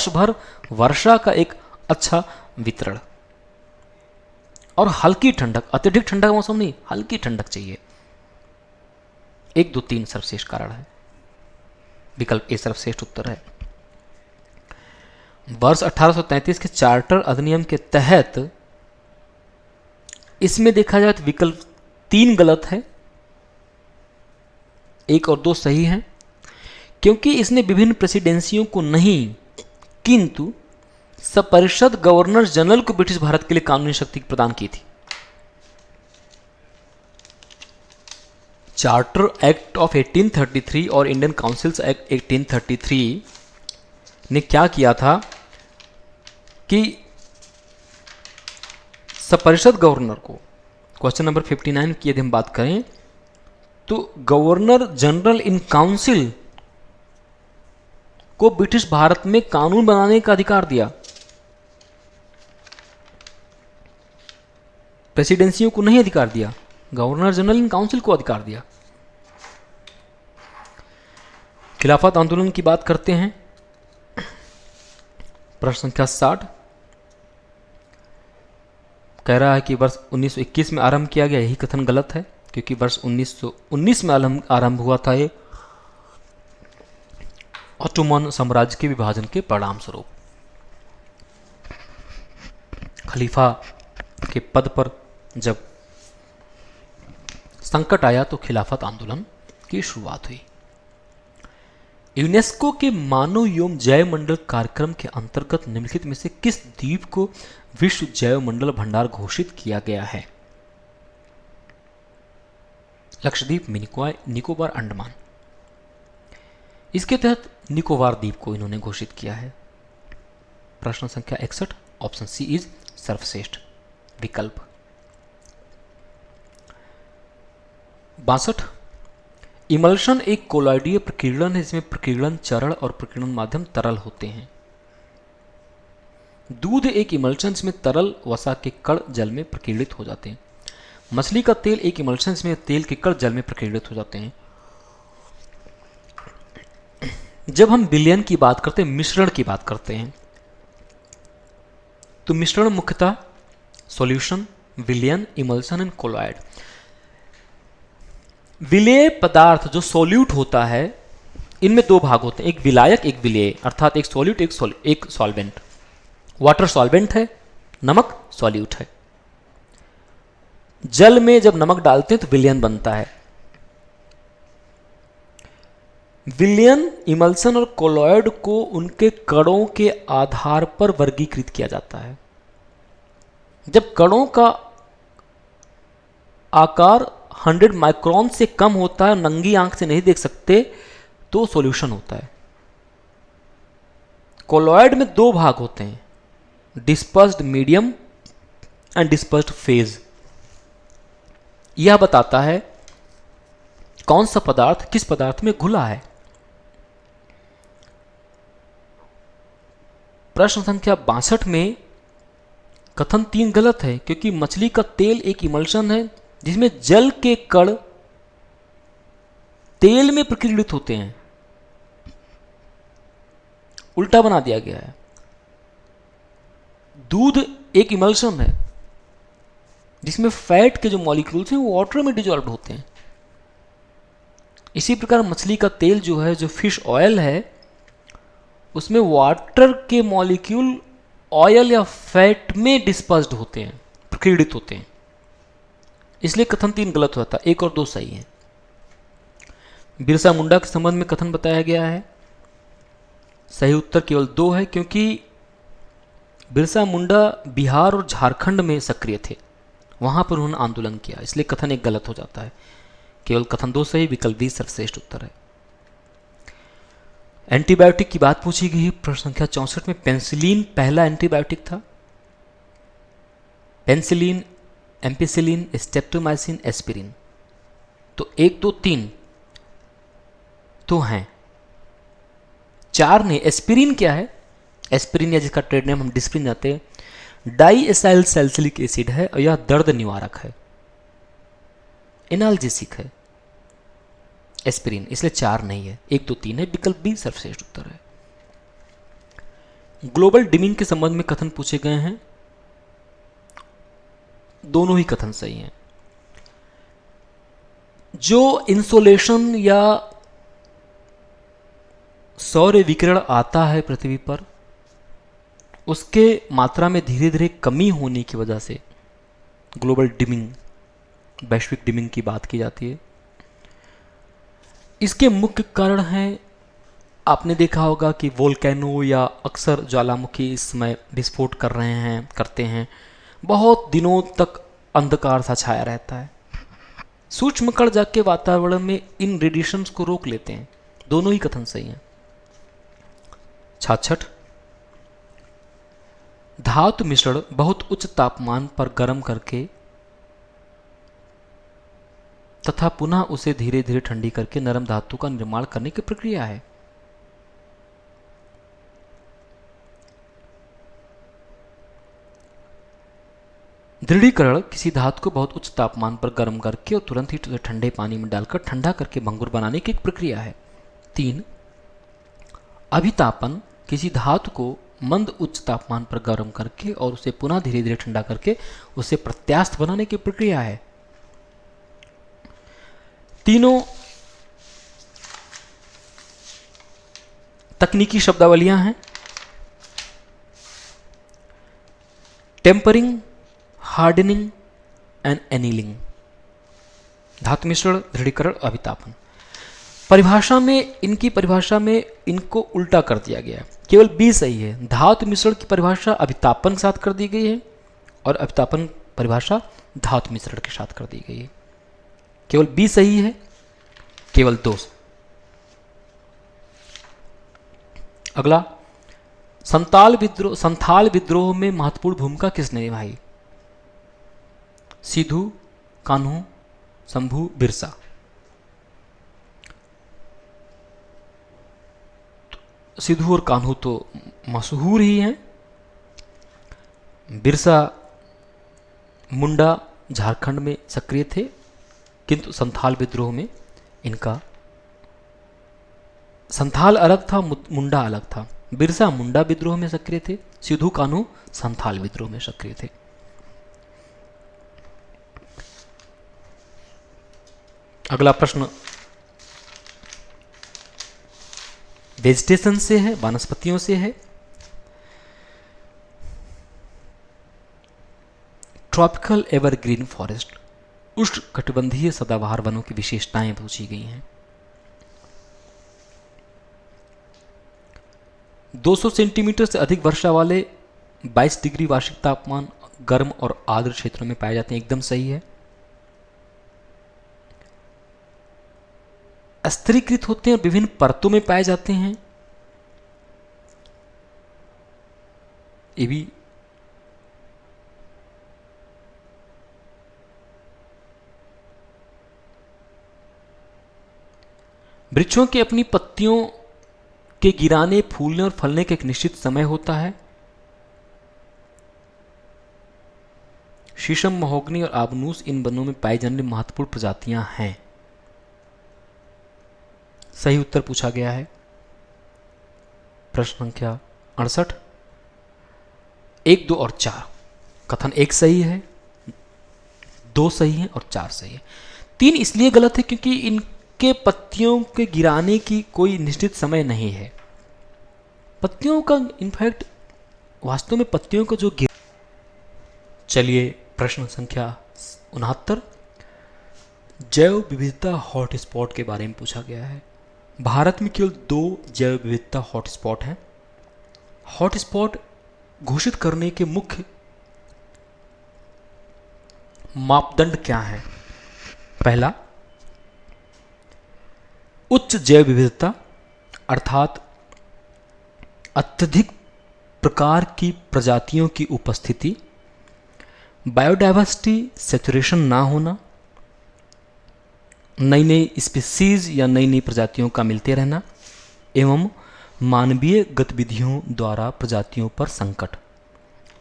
भर वर्षा का एक अच्छा वितरण और हल्की ठंडक, अत्यधिक ठंडा का मौसम नहीं, हल्की ठंडक चाहिए। 1, 2, 3 सर्वश्रेष्ठ कारण है। विकल्प ए सर्वश्रेष्ठ उत्तर है। वर्ष 1833 के चार्टर अधिनियम के तहत इसमें देखा जाए तो विकल्प 3 गलत है, 1 और 2 सही है, क्योंकि इसने विभिन्न प्रेसिडेंसियों को नहीं किंतु सपरिषद गवर्नर जनरल को ब्रिटिश भारत के लिए कानूनी शक्ति प्रदान की थी। चार्टर एक्ट ऑफ 1833 और इंडियन काउंसिल्स एक्ट 1833 ने क्या किया था कि सपरिषद गवर्नर को, क्वेश्चन नंबर 59 की यदि हम बात करें तो गवर्नर जनरल इन काउंसिल को ब्रिटिश भारत में कानून बनाने का अधिकार दिया। प्रेसिडेंसियों को नहीं अधिकार दिया, गवर्नर जनरल इन काउंसिल को अधिकार दिया। खिलाफत आंदोलन की बात करते हैं। प्रश्न संख्या 60 कह रहा है कि वर्ष 1921 में आरंभ किया गया। यही कथन गलत है, क्योंकि वर्ष 1919 में आरंभ हुआ था ये ऑटोमन साम्राज्य के विभाजन के परिणाम स्वरूप। खलीफा के पद पर जब संकट आया तो खिलाफत आंदोलन की शुरुआत हुई। यूनेस्को के मानव एवं जैव मंडल कार्यक्रम के अंतर्गत निम्नलिखित में से किस द्वीप को विश्व जैव मंडल भंडार घोषित किया गया है? लक्षद्वीप, निकोबार, अंडमान। इसके तहत निकोबार द्वीप को इन्होंने घोषित किया है। प्रश्न संख्या 61 ऑप्शन सी इज सर्वश्रेष्ठ विकल्प। 62 इमल्शन एक कोलॉइडीय प्रकीर्णन है जिसमें प्रकीर्णन चरण और प्रकीर्णन माध्यम तरल होते हैं। दूध एक इमल्शन जिसमें तरल वसा के कण जल में प्रकीर्णित हो जाते हैं। मछली का तेल एक इमल्शन जिसमें तेल के कण जल में प्रकीर्णित हो जाते हैं। जब हम विलयन की बात करते हैं, मिश्रण की बात करते हैं, तो मिश्रण मुख्यतः सॉल्यूशन, विलयन, इमल्शन एंड कोलॉइड। विलेय पदार्थ जो सॉल्यूट होता है, इनमें 2 भाग होते हैं, एक विलायक एक विलेय, अर्थात एक सॉल्यूट एक सॉल्वेंट। वाटर सॉल्वेंट है, नमक सॉल्यूट है। जल में जब नमक डालते हैं तो विलयन बनता है। विलयन, इमल्सन और कोलॉइड को उनके कणों के आधार पर वर्गीकृत किया जाता है। जब कणों का आकार 100 माइक्रोन से कम होता है, नंगी आंख से नहीं देख सकते, तो सॉल्यूशन होता है। कोलॉइड में 2 भाग होते हैं, dispersed medium and dispersed phase. यह बताता है कौन सा पदार्थ किस पदार्थ में घुला है। प्रश्न संख्या 62 में कथन 3 गलत है, क्योंकि मछली का तेल एक इमल्शन है जिसमें जल के कण तेल में प्रकीर्णित होते हैं। उल्टा बना दिया गया है। दूध एक इमल्शन है जिसमें फैट के जो मॉलिक्यूल्स हैं वो वाटर में डिजॉल्व होते हैं। इसी प्रकार मछली का तेल जो है, जो फिश ऑयल है, उसमें वाटर के मॉलिक्यूल ऑयल या फैट में डिस्पर्स्ड होते हैं, प्रकीर्णित होते हैं। इसलिए कथन 3 गलत होता है, 1 और 2 सही है। बिरसा मुंडा के संबंध में कथन बताया गया है, सही उत्तर केवल 2 है, क्योंकि बिरसा मुंडा बिहार और झारखंड में सक्रिय थे, वहां पर उन्होंने आंदोलन किया, इसलिए कथन 1 गलत हो जाता है। केवल कथन 2 सही, विकल्प बी सर्वश्रेष्ठ उत्तर है। एंटीबायोटिक की बात पूछी गई है प्रश्न संख्या 64 में। पेंसिलिन पहला एंटीबायोटिक था। Penicillin, ampicillin, streptomycin, aspirin. तो 1, 2, 3 तो हैं, 4 ने। एस्पिरिन क्या है? एस्पिरिन या जिसका ट्रेड नेम हम डिस्प्रिन जाते हैं, डाई एसाइल सैलिसिलिक एसिड है और यह दर्द निवारक है, एनाल्जेसिक है एस्पिरिन, इसलिए 4 नहीं है, 1, 2, 3 है, विकल्प बी सर्वश्रेष्ठ उत्तर है। ग्लोबल डिमिंग के संबंध में कथन पूछे गए हैं, दोनों ही कथन सही हैं। जो इंसोलेशन या सौर विकिरण आता है पृथ्वी पर, उसके मात्रा में धीरे धीरे कमी होने की वजह से ग्लोबल डिमिंग, वैश्विक डिमिंग की बात की जाती है। इसके मुख्य कारण हैं, आपने देखा होगा कि वोल्केनो या अक्सर ज्वालामुखी इस समय विस्फोट करते हैं, बहुत दिनों तक अंधकार सा छाया रहता है। सूक्ष्म कण जाके वातावरण में इन रेडिएशंस को रोक लेते हैं। दोनों ही कथन सही हैं। 66 धातु मिश्रण बहुत उच्च तापमान पर गर्म करके तथा पुनः उसे धीरे धीरे ठंडी करके नरम धातु का निर्माण करने की प्रक्रिया है। दृढ़ीकरण किसी धातु को बहुत उच्च तापमान पर गर्म करके और तुरंत ही उसे ठंडे पानी में डालकर ठंडा करके भंगुर बनाने की एक प्रक्रिया है। 3 अभितापन किसी धातु को मंद उच्च तापमान पर गर्म करके और उसे पुनः धीरे धीरे ठंडा करके उसे प्रत्यास्थ बनाने की प्रक्रिया है। तीनों तकनीकी शब्दावलियां हैं। Tempering, hardening and annealing. धातु मिश्रण, दृढ़ीकरण, अभितापन। परिभाषा में, इनकी परिभाषा में इनको उल्टा कर दिया गया है, केवल बी सही है। धातु मिश्रण की परिभाषा अभितापन के साथ कर दी गई है और अभितापन परिभाषा धातु मिश्रण के साथ कर दी गई है। केवल बी सही है, केवल 2। अगला, संथाल विद्रोह में महत्वपूर्ण भूमिका किसने निभाई? सिद्धू, कान्हू, शंभू, बिरसा। सिद्धू और कान्हू तो मशहूर ही हैं। बिरसा मुंडा झारखंड में सक्रिय थे, किंतु संथाल विद्रोह में इनका, संथाल अलग था, मुंडा अलग था। बिरसा मुंडा विद्रोह में सक्रिय थे, सिद्धू कान्हू संथाल विद्रोह में सक्रिय थे। अगला प्रश्न वेजिटेशन से है, वनस्पतियों से है। ट्रॉपिकल एवरग्रीन फॉरेस्ट, उष्णकटिबंधीय सदाबहार वनों की विशेषताएं पूछी गई हैं। 200 सेंटीमीटर से अधिक वर्षा वाले 22 डिग्री वार्षिक तापमान गर्म और आर्द्र क्षेत्रों में पाए जाते हैं, एकदम सही है। स्तरीकृत होते हैं और विभिन्न परतों में पाए जाते हैं, ये भी वृक्षों के अपनी पत्तियों के गिराने, फूलने और फलने का एक निश्चित समय होता है। शीशम, महोगनी और आबनूस इन वनों में पाई जाने वाली महत्वपूर्ण प्रजातियां हैं। सही उत्तर पूछा गया है प्रश्न संख्या 68। 1, 2 और 4। कथन 1 सही है, 2 सही है और 4 सही है। 3 इसलिए गलत है क्योंकि इनके पत्तियों के गिराने की कोई निश्चित समय नहीं है। पत्तियों का इनफैक्ट वास्तव में पत्तियों का जो गिर। चलिए प्रश्न संख्या 69। जैव विविधता हॉटस्पॉट के बारे में पूछा गया है। भारत में केवल 2 जैव विविधता हॉटस्पॉट हैं। हॉटस्पॉट घोषित करने के मुख्य मापदंड क्या हैं? पहला, उच्च जैव विविधता अर्थात अत्यधिक प्रकार की प्रजातियों की उपस्थिति, बायोडाइवर्सिटी सैचुरेशन ना होना, नई नई स्पीसीज या नई नई प्रजातियों का मिलते रहना, एवं मानवीय गतिविधियों द्वारा प्रजातियों पर संकट।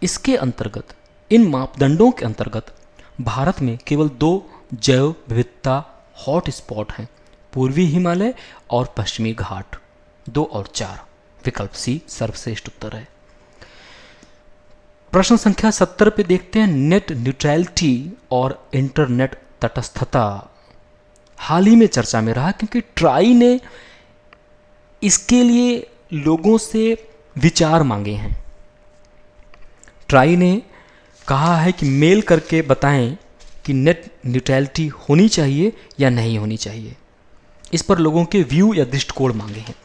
इसके अंतर्गत, इन मापदंडों के अंतर्गत भारत में केवल 2 जैव विविधता हॉटस्पॉट हैं, पूर्वी हिमालय और पश्चिमी घाट। 2 और 4, विकल्प सी सर्वश्रेष्ठ उत्तर है। प्रश्न संख्या 70 पे देखते हैं। नेट न्यूट्रलिटी और इंटरनेट तटस्थता हाल ही में चर्चा में रहा क्योंकि ट्राई ने इसके लिए लोगों से विचार मांगे हैं। ट्राई ने कहा है कि मेल करके बताएं कि नेट न्यूट्रलिटी होनी चाहिए या नहीं होनी चाहिए। इस पर लोगों के व्यू या दृष्टिकोण मांगे हैं।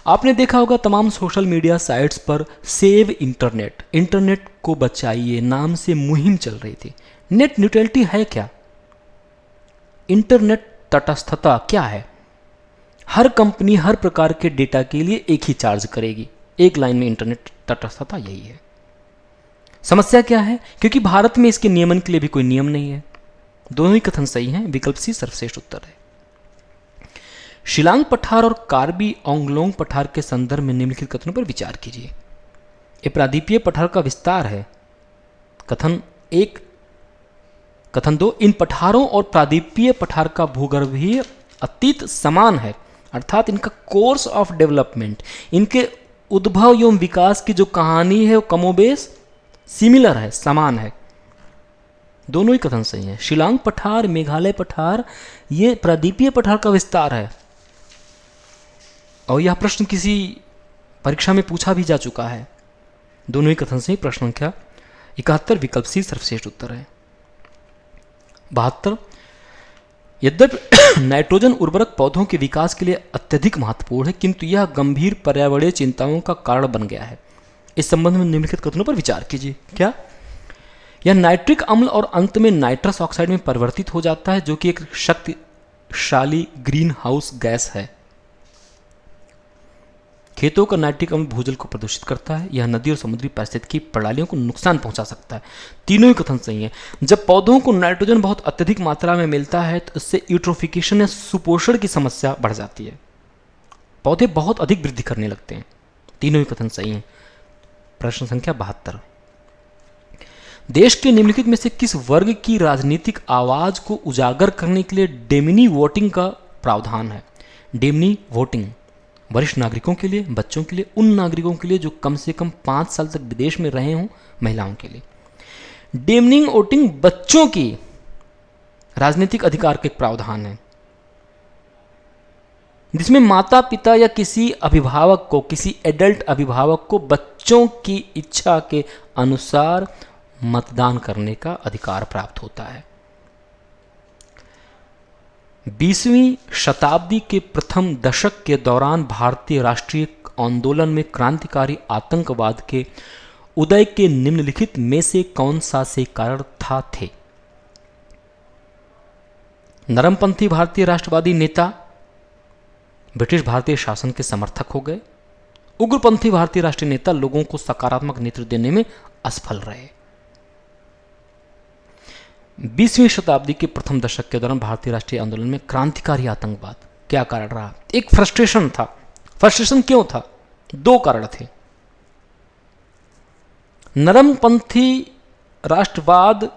आपने देखा होगा तमाम सोशल मीडिया साइट्स पर सेव इंटरनेट, इंटरनेट को बचाइए नाम से मुहिम चल रही थी। नेट न्यूट्रलिटी है क्या? इंटरनेट तटस्थता क्या है? हर कंपनी हर प्रकार के डेटा के लिए एक ही चार्ज करेगी। एक लाइन में इंटरनेट तटस्थता यही है। समस्या क्या है? क्योंकि भारत में इसके नियमन के लिए भी कोई नियम नहीं है। दोनों ही कथन सही हैं, विकल्प सी सर्वश्रेष्ठ उत्तर है। शिलांग पठार और कार्बी आंगलोंग पठार के संदर्भ में निम्नलिखित कथनों पर विचार कीजिए। ये प्रादीपीय पठार का विस्तार है। कथन 1। कथन 2, इन पठारों और प्रादीपीय पठार का भूगर्भीय अतीत समान है, अर्थात इनका कोर्स ऑफ डेवलपमेंट, इनके उद्भव एवं विकास की जो कहानी है वो कमोबेश सिमिलर है, समान है। दोनों ही कथन सही है। शिलांग पठार, मेघालय पठार, ये प्रादीपीय पठार का विस्तार है और यह प्रश्न किसी परीक्षा में पूछा भी जा चुका है। दोनों ही कथन सही। प्रश्न संख्या 71, विकल्प सी सर्वश्रेष्ठ उत्तर है। 72, यद्यपि नाइट्रोजन उर्वरक पौधों के विकास के लिए अत्यधिक महत्वपूर्ण है, किंतु यह गंभीर पर्यावरणीय चिंताओं का कारण बन गया है। इस संबंध में निम्नलिखित कथनों पर विचार कीजिए। क्या? यह नाइट्रिक अम्ल और अंत में नाइट्रस ऑक्साइड में परिवर्तित हो जाता है, जो कि एक शक्तिशाली ग्रीन हाउस गैस है। खेतों का नाइट्रिक अम्ल भूजल को प्रदूषित करता है। यह नदी और समुद्री पारिस्थितिकी प्रणालियों को नुकसान पहुंचा सकता है। तीनों ही कथन सही है। जब पौधों को नाइट्रोजन बहुत अत्यधिक मात्रा में मिलता है तो इससे यूट्रोफिकेशन या सुपोषण की समस्या बढ़ जाती है। पौधे बहुत अधिक वृद्धि करने लगते हैं। तीनों ही कथन सही हैं। प्रश्न संख्या 72, देश के निम्नलिखित में से किस वर्ग की राजनीतिक आवाज को उजागर करने के लिए डेमिनी वोटिंग का प्रावधान है? डेमिनी वोटिंग वरिष्ठ नागरिकों के लिए, बच्चों के लिए, उन नागरिकों के लिए जो कम से कम 5 साल तक विदेश में रहे हों, महिलाओं के लिए। डेमिनी वोटिंग बच्चों की राजनीतिक अधिकार के प्रावधान है, जिसमें माता पिता या किसी अभिभावक को, किसी एडल्ट अभिभावक को बच्चों की इच्छा के अनुसार मतदान करने का अधिकार प्राप्त होता है। 20वीं शताब्दी के प्रथम दशक के दौरान भारतीय राष्ट्रीय आंदोलन में क्रांतिकारी आतंकवाद के उदय के निम्नलिखित में से कौन सा से कारण था थे? नरमपंथी भारतीय राष्ट्रवादी नेता ब्रिटिश भारतीय शासन के समर्थक हो गए। उग्रपंथी भारतीय राष्ट्रीय नेता लोगों को सकारात्मक नेतृत्व देने में असफल रहे। 20वीं शताब्दी के प्रथम दशक के दौरान भारतीय राष्ट्रीय आंदोलन में क्रांतिकारी आतंकवाद क्या कारण रहा? एक फ्रस्ट्रेशन था। फ्रस्ट्रेशन क्यों था? दो कारण थे। नरमपंथी राष्ट्रवाद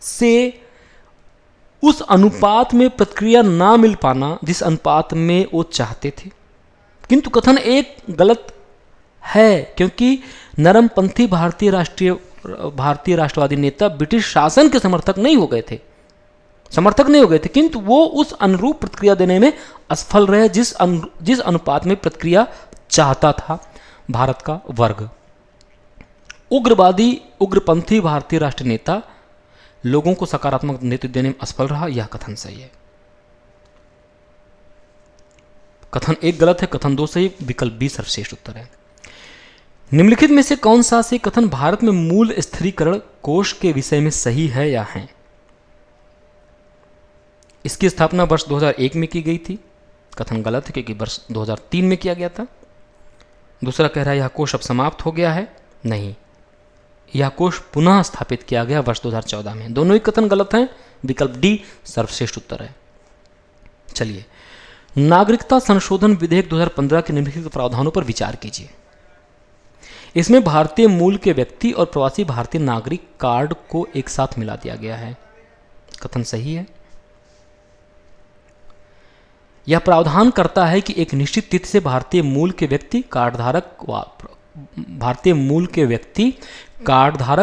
से उस अनुपात में प्रतिक्रिया ना मिल पाना जिस अनुपात में वो चाहते थे। किंतु कथन एक गलत है, क्योंकि नरमपंथी भारतीय राष्ट्रवादी नेता ब्रिटिश शासन के समर्थक नहीं हो गए थे, किंतु वो उस अनुरूप प्रतिक्रिया देने में असफल रहे जिस अनुपात में प्रतिक्रिया चाहता था भारत का वर्ग। उग्रपंथी भारतीय राष्ट्र नेता लोगों को सकारात्मक नेतृत्व देने में असफल रहा, यह कथन सही है। कथन एक गलत है, कथन दो सही, विकल्प बी सर्वश्रेष्ठ उत्तर है। निम्नलिखित में से कौन सा से कथन भारत में मूल स्थिरीकरण कोष के विषय में सही है या है? इसकी स्थापना वर्ष 2001 में की गई थी, कथन गलत है क्योंकि वर्ष 2003 में किया गया था। दूसरा कह रहा है यह कोष अब समाप्त हो गया है, नहीं, यह कोष पुनः स्थापित किया गया वर्ष 2014 में। दोनों ही कथन गलत हैं, विकल्प डी सर्वश्रेष्ठ उत्तर है। चलिए, नागरिकता संशोधन विधेयक 2015 के निम्नलिखित प्रावधानों पर विचार कीजिए। इसमें भारतीय मूल के व्यक्ति और प्रवासी भारतीय नागरिक कार्ड को एक साथ मिला दिया गया है, कथन सही है। यह प्रावधान करता है कि एक निश्चित तिथि से भारतीय मूल के व्यक्ति कार्डधारक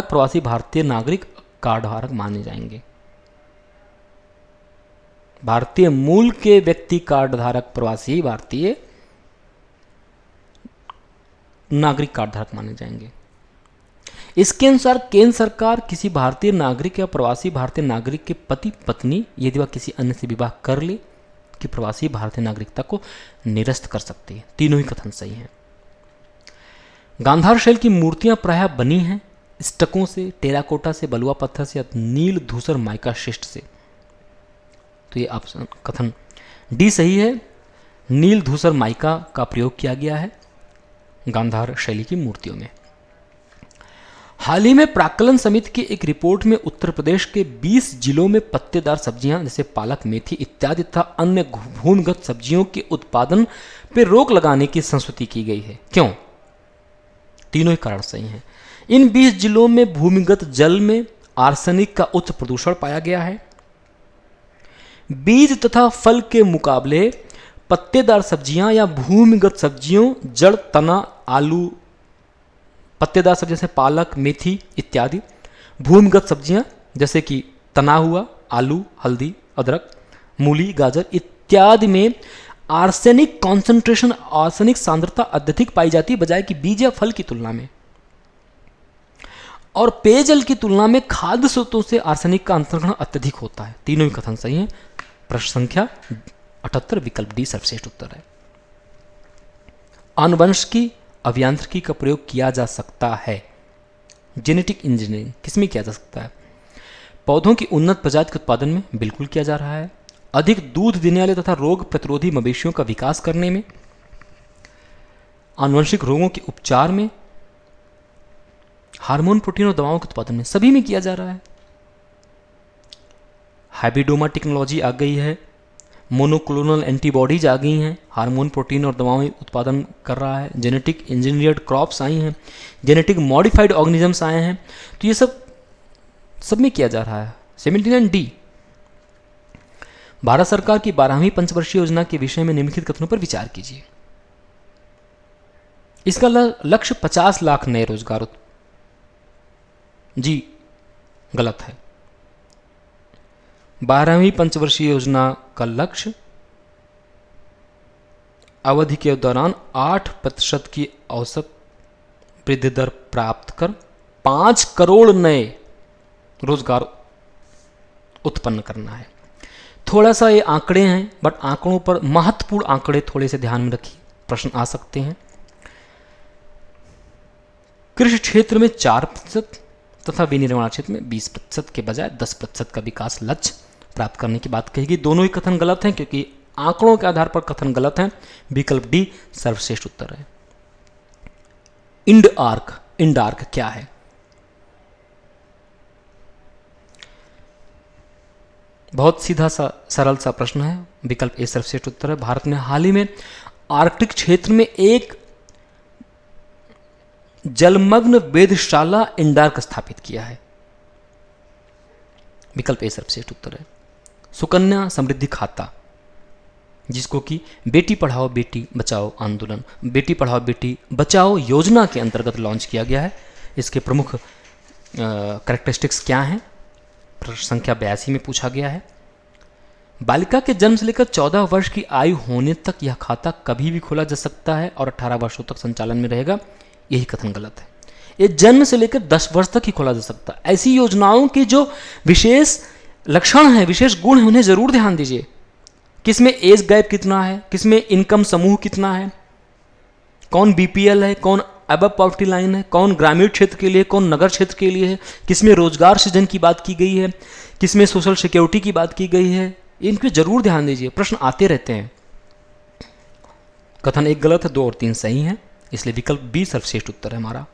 प्रवासी भारतीय नागरिक कार्डधारक माने जाएंगे। भारतीय मूल के व्यक्ति कार्डधारक प्रवासी भारतीय नागरिक कार्डधारक माने जाएंगे। इसके अनुसार केंद्र सरकार किसी भारतीय नागरिक या प्रवासी भारतीय नागरिक के पति पत्नी यदि वह किसी अन्य से विवाह कर ले कि प्रवासी भारतीय नागरिकता को निरस्त कर सकती है। तीनों ही कथन सही हैं। गांधार शैल की मूर्तियां प्रायः बनी हैं स्टकों से, टेराकोटा से, बलुआ पत्थर से या नील धूसर माइका शिस्ट से। तो ये ऑप्शन कथन डी सही है। नील धूसर माइका का प्रयोग किया गया है गांधार शैली की मूर्तियों में। हाल ही में प्राक्कलन समिति की एक रिपोर्ट में उत्तर प्रदेश के 20 जिलों में पत्तेदार सब्जियां जैसे पालक, मेथी इत्यादि तथा अन्य भूमिगत सब्जियों के उत्पादन पर रोक लगाने की संस्तुति की गई है। क्यों? तीनों ही कारण सही हैं। इन 20 जिलों में भूमिगत जल में आर्सेनिक का उच्च प्रदूषण पाया गया है। बीज तथा फल के मुकाबले पत्तेदार सब्जियां या भूमिगत सब्जियों, जड़, तना, आलू, पत्तेदार सब्जियां जैसे पालक, मेथी इत्यादि, भूमिगत सब्जियां जैसे कि तना हुआ, आलू, हल्दी, अदरक, मूली, गाजर इत्यादि में आर्सेनिक कॉन्सेंट्रेशन, आर्सेनिक सांद्रता अत्यधिक पाई जाती है बजाय कि बीज या फल की तुलना में। और पेयजल की तुलना में खाद्य स्रोतों से आर्सेनिक का अंतर्ग्रहण अत्यधिक होता है। तीनों ही कथन सही हैं। प्रश्न संख्या 78 विकल्प डी सर्वश्रेष्ठ उत्तर है। आनुवंशिकी अभियांत्रिकी का प्रयोग किया जा सकता है। जेनेटिक इंजीनियरिंग किसमें किया जा सकता है? पौधों की उन्नत प्रजाति के उत्पादन में बिल्कुल किया जा रहा है। अधिक दूध देने वाले तथा रोग प्रतिरोधी मवेशियों का विकास करने में, आनुवंशिक रोगों के उपचार में, हार्मोन, प्रोटीन और दवाओं के उत्पादन में, सभी में किया जा रहा है। हाइब्रिडोमा टेक्नोलॉजी आ गई है, मोनोक्लोनल एंटीबॉडीज आ गई हैं, हार्मोन, प्रोटीन और दवाएं उत्पादन कर रहा है, जेनेटिक इंजीनियर्ड क्रॉप्स आई हैं, जेनेटिक मॉडिफाइड ऑर्गेनिजम्स आए हैं। तो ये सब में किया जा रहा है। 79 डी। भारत सरकार की 12वीं पंचवर्षीय योजना के विषय में निम्नलिखित कथनों पर विचार कीजिए। इसका लक्ष्य 50 लाख नए रोजगार जी गलत है। 12वीं पंचवर्षीय योजना का लक्ष्य अवधि के दौरान 8% की औसत वृद्धि दर प्राप्त कर 5 करोड़ नए रोजगार उत्पन्न करना है। थोड़ा सा ये आंकड़े हैं, बट आंकड़ों पर महत्वपूर्ण आंकड़े थोड़े से ध्यान में रखिए, प्रश्न आ सकते हैं। कृषि क्षेत्र में 4% तथा विनिर्माण क्षेत्र में 20% के बजाय 10% का विकास लक्ष्य प्राप्त करने की बात कही गई। दोनों ही कथन गलत हैं क्योंकि आंकड़ों के आधार पर कथन गलत हैं। विकल्प डी सर्वश्रेष्ठ उत्तर है। इंडार्क क्या है? बहुत सीधा सा सरल सा प्रश्न है, विकल्प ए सर्वश्रेष्ठ उत्तर है। भारत ने हाल ही में आर्कटिक क्षेत्र में एक जलमग्न वेधशाला इंडार्क स्थापित किया है। विकल्प ए सर्वश्रेष्ठ उत्तर है। सुकन्या समृद्धि खाता, जिसको कि बेटी पढ़ाओ बेटी बचाओ आंदोलन, बेटी पढ़ाओ बेटी बचाओ योजना के अंतर्गत लॉन्च किया गया है। इसके प्रमुख कैरेक्टरिस्टिक्स क्या हैं? प्रश्न संख्या 82 में पूछा गया है। बालिका के जन्म से लेकर 14 वर्ष की आयु होने तक यह खाता कभी भी खोला जा सकता है और 18 वर्षों तक संचालन में रहेगा। यही कथन गलत है। ये जन्म से लेकर 10 वर्ष तक ही खोला जा सकता है। ऐसी योजनाओं के जो विशेष लक्षण हैं, विशेष गुण हैं, उन्हें जरूर ध्यान दीजिए। किसमें एज गैप कितना है, किसमें इनकम समूह कितना है, कौन बीपीएल है, कौन अबव पॉवर्टी लाइन है, कौन ग्रामीण क्षेत्र के लिए, कौन नगर क्षेत्र के लिए है, किसमें रोजगार सृजन की बात की गई है, किसमें सोशल सिक्योरिटी की बात की गई है, इन पे जरूर ध्यान दीजिए। प्रश्न आते रहते हैं। कथन 1 गलत है, 2 और 3 सही है, इसलिए विकल्प बी सर्वश्रेष्ठ उत्तर है हमारा।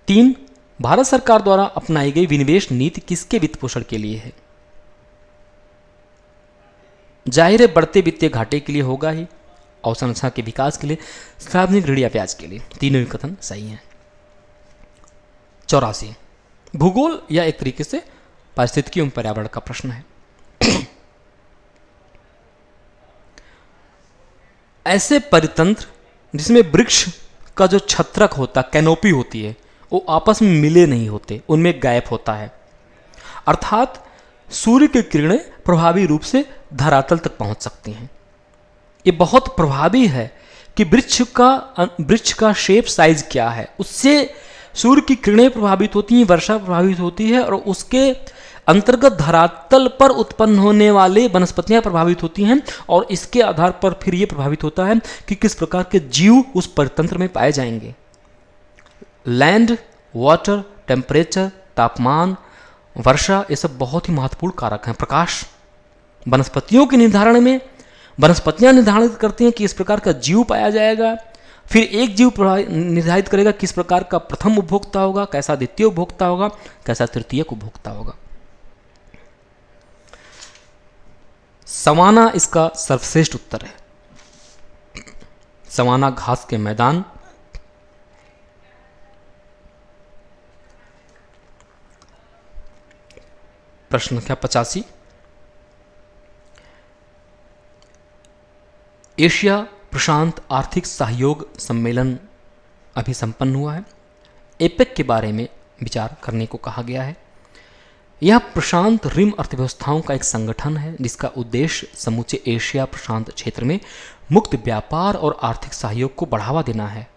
3, भारत सरकार द्वारा अपनाई गई विनिवेश नीति किसके वित्त पोषण के लिए है? जाहिर है बढ़ते वित्तीय घाटे के लिए होगा ही, अवसंरचना के विकास के लिए, सार्वजनिक ऋण या ब्याज के लिए। तीनों ही कथन सही हैं। 84, भूगोल या एक तरीके से पारिस्थितिकी एवं पर्यावरण का प्रश्न है। ऐसे परितंत्र जिसमें वृक्ष का जो छत्रक होता, कैनोपी होती है, वो आपस में मिले नहीं होते, उनमें गैप होता है, अर्थात सूर्य की किरणें प्रभावी रूप से धरातल तक पहुंच सकती हैं। ये बहुत प्रभावी है कि वृक्ष का शेप साइज क्या है, उससे सूर्य की किरणें प्रभावित होती हैं, वर्षा प्रभावित होती है और उसके अंतर्गत धरातल पर उत्पन्न होने वाले वनस्पतियां प्रभावित होती हैं और इसके आधार पर फिर यह प्रभावित होता है कि किस प्रकार के जीव उस परितंत्र में पाए जाएंगे। लैंड, वाटर, टेम्परेचर, तापमान, वर्षा, ये सब बहुत ही महत्वपूर्ण कारक हैं। प्रकाश, वनस्पतियों के निर्धारण में वनस्पतियां निर्धारित करती हैं कि इस प्रकार का जीव पाया जाएगा, फिर एक जीव निर्धारित करेगा किस प्रकार का प्रथम उपभोक्ता होगा, कैसा द्वितीय उपभोक्ता होगा, कैसा तृतीयक उपभोक्ता होगा। सवाना इसका सर्वश्रेष्ठ उत्तर है। सवाना घास के मैदान, प्रश्न संख्या 85, एशिया प्रशांत आर्थिक सहयोग सम्मेलन अभी संपन्न हुआ है। एपेक के बारे में विचार करने को कहा गया है। यह प्रशांत रिम अर्थव्यवस्थाओं का एक संगठन है जिसका उद्देश्य समूचे एशिया प्रशांत क्षेत्र में मुक्त व्यापार और आर्थिक सहयोग को बढ़ावा देना है।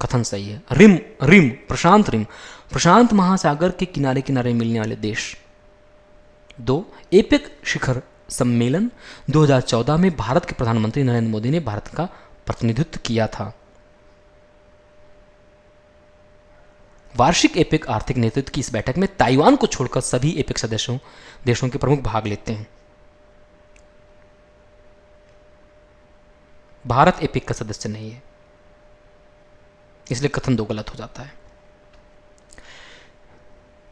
कथन सही है। रिम प्रशांत महासागर के किनारे किनारे मिलने वाले देश। 2, एपेक शिखर सम्मेलन 2014 में भारत के प्रधानमंत्री नरेंद्र मोदी ने भारत का प्रतिनिधित्व किया था। वार्षिक एपेक आर्थिक नेतृत्व की इस बैठक में ताइवान को छोड़कर सभी एपेक देशों के प्रमुख भाग लेते हैं। भारत एपेक का सदस्य नहीं है, इसलिए कथन 2 गलत हो जाता है।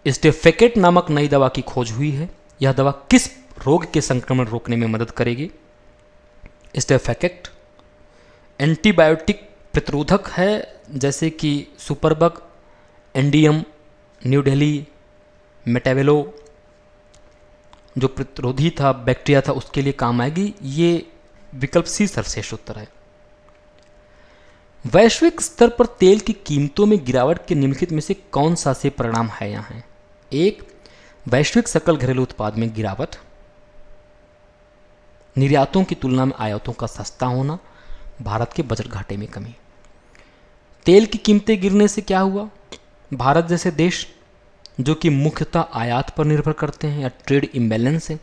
स्टेफेकेट नामक नई दवा की खोज हुई है। यह दवा किस रोग के संक्रमण रोकने में मदद करेगी? स्टेफेकेट एंटीबायोटिक प्रतिरोधक है, जैसे कि सुपरबग, एंडियम, न्यू दिल्ली, मेटावेलो जो प्रतिरोधी था, बैक्टीरिया था, उसके लिए काम आएगी। ये विकल्प सी सर्वश्रेष्ठ उत्तर है। वैश्विक स्तर पर तेल की कीमतों में गिरावट के निम्नलिखित में से कौन सा से परिणाम है यहाँ? 1, वैश्विक सकल घरेलू उत्पाद में गिरावट, निर्यातों की तुलना में आयातों का सस्ता होना, भारत के बजट घाटे में कमी। तेल की कीमतें गिरने से क्या हुआ? भारत जैसे देश जो कि मुख्यतः आयात पर निर्भर करते हैं या ट्रेड इम्बैलेंस है,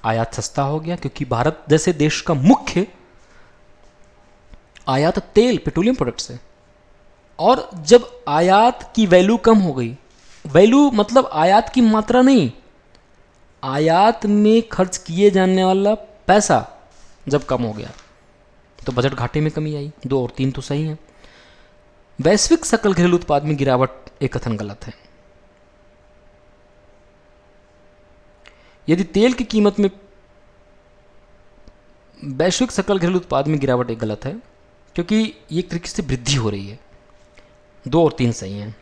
आयात सस्ता हो गया क्योंकि भारत जैसे देश का मुख्य आयात तेल, पेट्रोलियम प्रोडक्ट्स है। और जब आयात की वैल्यू कम हो गई, वैल्यू मतलब आयात की मात्रा नहीं, आयात में खर्च किए जाने वाला पैसा जब कम हो गया तो बजट घाटे में कमी आई। 2 और 3 तो सही है। वैश्विक सकल घरेलू उत्पाद में गिरावट, एक कथन गलत है। यदि तेल की कीमत में वैश्विक सकल घरेलू उत्पाद में गिरावट एक गलत है, क्योंकि ये एक तरीके से वृद्धि हो रही है। 2 और 3 सही हैं।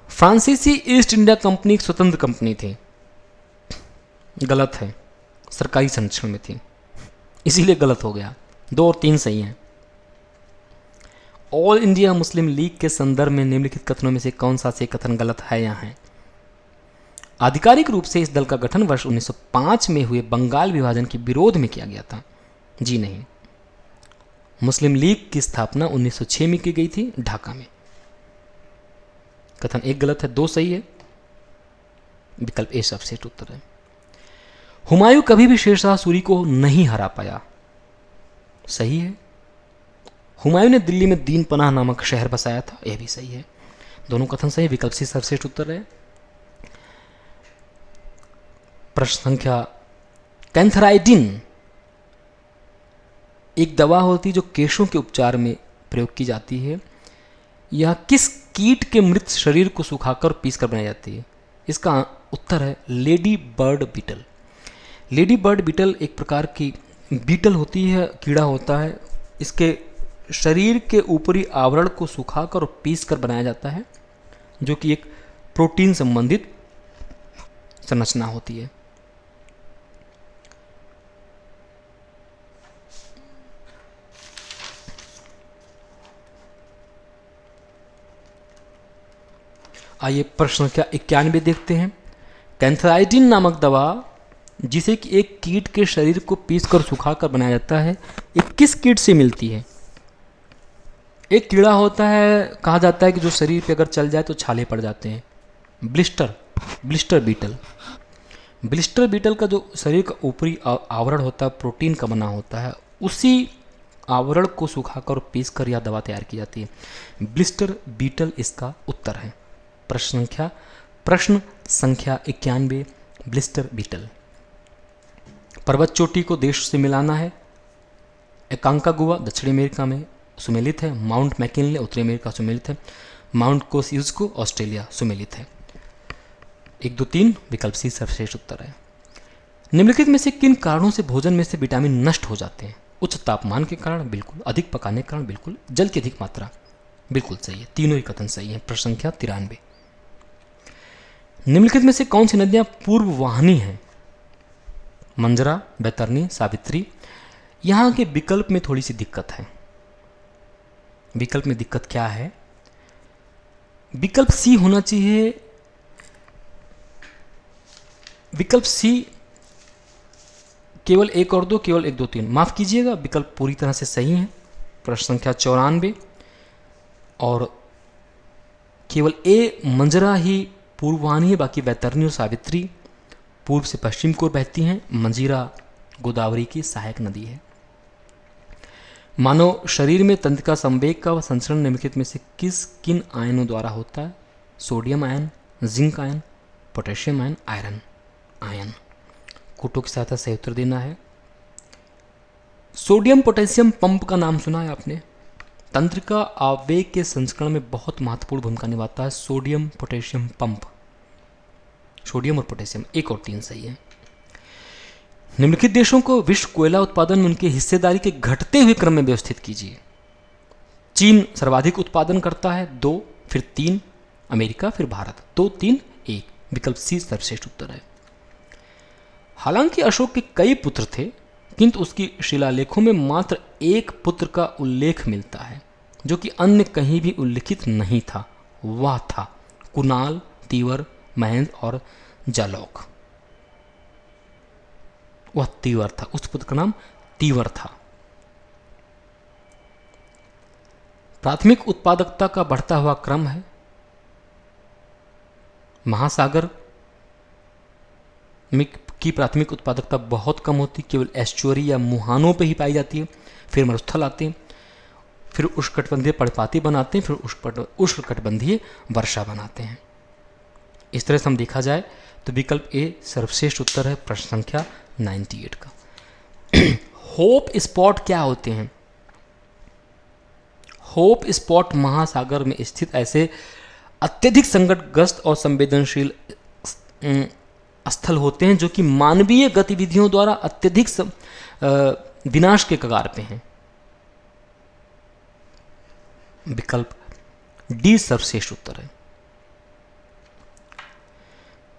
फ्रांसीसी ईस्ट इंडिया कंपनी एक स्वतंत्र कंपनी थी, गलत है, सरकारी संरक्षण में थी, इसीलिए गलत हो गया। 2 और 3 सही हैं। ऑल इंडिया मुस्लिम लीग के संदर्भ में निम्नलिखित कथनों में से कौन सा से कथन गलत है या है? आधिकारिक रूप से इस दल का गठन वर्ष 1905 में हुए बंगाल विभाजन के विरोध में किया गया था। जी नहीं। मुस्लिम लीग की स्थापना 1906 में की गई थी ढाका में। कथन 1 गलत है, 2 सही है। विकल्प ए सर्वश्रेष्ठ उत्तर है। हुमायूं कभी भी शेरशाह सूरी को नहीं हरा पाया। सही है। हुमायूं ने दिल्ली में दीन पनाह नामक शहर बसाया था। यह भी सही है। दोनों कथन सही। विकल्प सी सर्वश्रेष्ठ उत्तर है। प्रश्न संख्या, कैंथराइडिन एक दवा होती है जो केशों के उपचार में प्रयोग की जाती है। यह किस कीट के मृत शरीर को सुखाकर पीसकर बनाई जाती है? इसका उत्तर है lady bird beetle. Lady bird beetle एक प्रकार की बीटल होती है, कीड़ा होता है। इसके शरीर के ऊपरी आवरण को सुखाकर और पीसकर बनाया जाता है, जो कि एक प्रोटीन संबंधित संरचना होती है। आइए प्रश्न संख्या 91 देखते हैं। कैंथराइडिन नामक दवा जिसे कि एक कीट के शरीर को पीसकर सुखाकर बनाया जाता है, ये किस कीट से मिलती है? एक कीड़ा होता है, कहा जाता है कि जो शरीर पे अगर चल जाए तो छाले पड़ जाते हैं। Blister beetle. ब्लिस्टर बीटल का जो शरीर का ऊपरी आवरण होता है प्रोटीन का बना होता है, उसी आवरण को सुखाकर और पीसकर यह दवा तैयार की जाती है। ब्लिस्टर बीटल इसका उत्तर है। प्रश्न संख्या 91, ब्लिस्टर बीटल। पर्वत चोटी को देश से मिलाना है। एकांकागुआ दक्षिण अमेरिका में सुमेलित है। माउंट मैकिनले उत्तरी अमेरिका सुमेलित है। माउंट कोसियुस्को ऑस्ट्रेलिया सुमेलित है। 1, 2, 3 विकल्प सी सर्वश्रेष्ठ उत्तर है। निम्नलिखित में से किन कारणों से भोजन में से विटामिन नष्ट हो जाते हैं? उच्च तापमान के कारण बिल्कुल, अधिक पकाने के कारण बिल्कुल, जल की अधिक मात्रा बिल्कुल सही है। तीनों ही कथन सही है। प्रश्न संख्या 93, निम्नलिखित में से कौन सी नदियां पूर्ववाहिनी हैं? मंजरा, बैतरनी, सावित्री। यहां के विकल्प में थोड़ी सी दिक्कत है। विकल्प में दिक्कत क्या है? विकल्प सी होना चाहिए। विकल्प सी केवल 1 और 2, केवल 1, 2, 3 माफ कीजिएगा, विकल्प पूरी तरह से सही है। प्रश्न संख्या 94 और केवल ए मंजरा ही पूर्ववाहिनी है, बाकी बैतरनी और सावित्री पूर्व से पश्चिम की ओर बहती हैं। मंजीरा गोदावरी की सहायक नदी है। मानव शरीर में तंत्रिका संवेग का संचरण निम्नलिखित में से किन आयनों द्वारा होता है? Sodium ion, zinc ion, potassium ion, iron ion. कोटों की सहायता से उत्तर देना है। सोडियम पोटेशियम पंप का नाम सुना है आपने? तंत्रिका आवेग के संचरण में बहुत महत्वपूर्ण भूमिका निभाता है सोडियम पोटेशियम पंप। सोडियम और पोटेशियम 1 और 3 सही है। निम्नलिखित देशों को विश्व कोयला उत्पादन में उनकी हिस्सेदारी के घटते हुए क्रम में व्यवस्थित कीजिए। चीन सर्वाधिक उत्पादन करता है 2, फिर 3 अमेरिका, फिर भारत। 2, 3, 1 विकल्प सी सर्वश्रेष्ठ उत्तर है। हालांकि अशोक के कई पुत्र थे, किंतु उसकी शिलालेखों में मात्र एक पुत्र का उल्लेख मिलता है, जो कि अन्य कहीं भी उल्लिखित नहीं था। वह था कुणाल, तीवर, महेंद्र और जालौक। वह तीवर था, उस पुत्र का नाम तीवर था। प्राथमिक उत्पादकता का बढ़ता हुआ क्रम है। महासागर में की प्राथमिक उत्पादकता बहुत कम होती, केवल एस्चुअरी या मुहानों पे ही पाई जाती है। फिर मरुस्थल आते हैं, फिर उष्णकटिबंधीय पर्णपाती बनाते हैं, फिर उष्णकटिबंधीय वर्षा बनाते हैं। इस तरह से हम देखा जाए तो विकल्प ए सर्वश्रेष्ठ उत्तर है। प्रश्न संख्या 98 का। होप स्पॉट क्या होते हैं? होप स्पॉट महासागर में स्थित ऐसे अत्यधिक संकटग्रस्त और संवेदनशील स्थल होते हैं जो कि मानवीय गतिविधियों द्वारा अत्यधिक विनाश के कगार पे हैं। विकल्प डी सर्वश्रेष्ठ उत्तर है।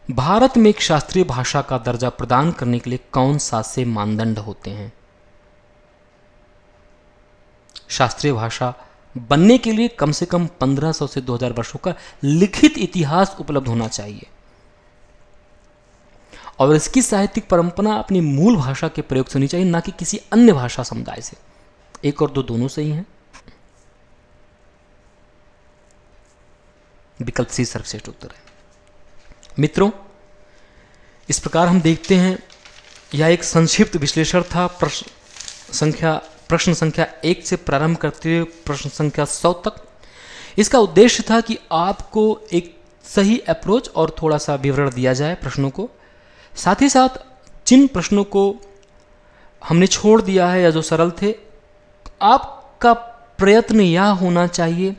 भारत में एक शास्त्रीय भाषा का दर्जा प्रदान करने के लिए कौन सा से मानदंड होते हैं? शास्त्रीय भाषा बनने के लिए कम से कम 1500 से 2000 वर्षों का लिखित इतिहास उपलब्ध होना चाहिए और इसकी साहित्यिक परंपरा अपनी मूल भाषा के प्रयोग से होनी चाहिए, ना कि किसी अन्य भाषा समुदाय से। एक और दो दोनों सही हैं। विकल्प सी सर्वश्रेष्ठ उत्तर है। मित्रों, इस प्रकार हम देखते हैं, यह एक संक्षिप्त विश्लेषण था प्रश्न संख्या 1 से प्रारंभ करते हुए प्रश्न संख्या 100 तक। इसका उद्देश्य था कि आपको एक सही अप्रोच और थोड़ा सा विवरण दिया जाए प्रश्नों को। साथ ही साथ जिन प्रश्नों को हमने छोड़ दिया है या जो सरल थे, आपका प्रयत्न यह होना चाहिए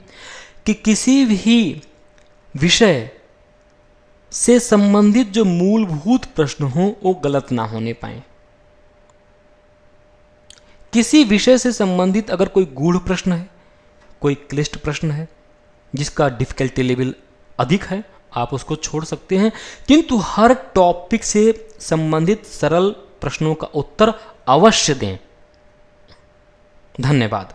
कि किसी भी विषय से संबंधित जो मूलभूत प्रश्न हो वो गलत ना होने पाए। किसी विषय से संबंधित अगर कोई गूढ़ प्रश्न है, कोई क्लिष्ट प्रश्न है जिसका डिफिकल्टी लेवल अधिक है, आप उसको छोड़ सकते हैं, किंतु हर टॉपिक से संबंधित सरल प्रश्नों का उत्तर अवश्य दें। धन्यवाद।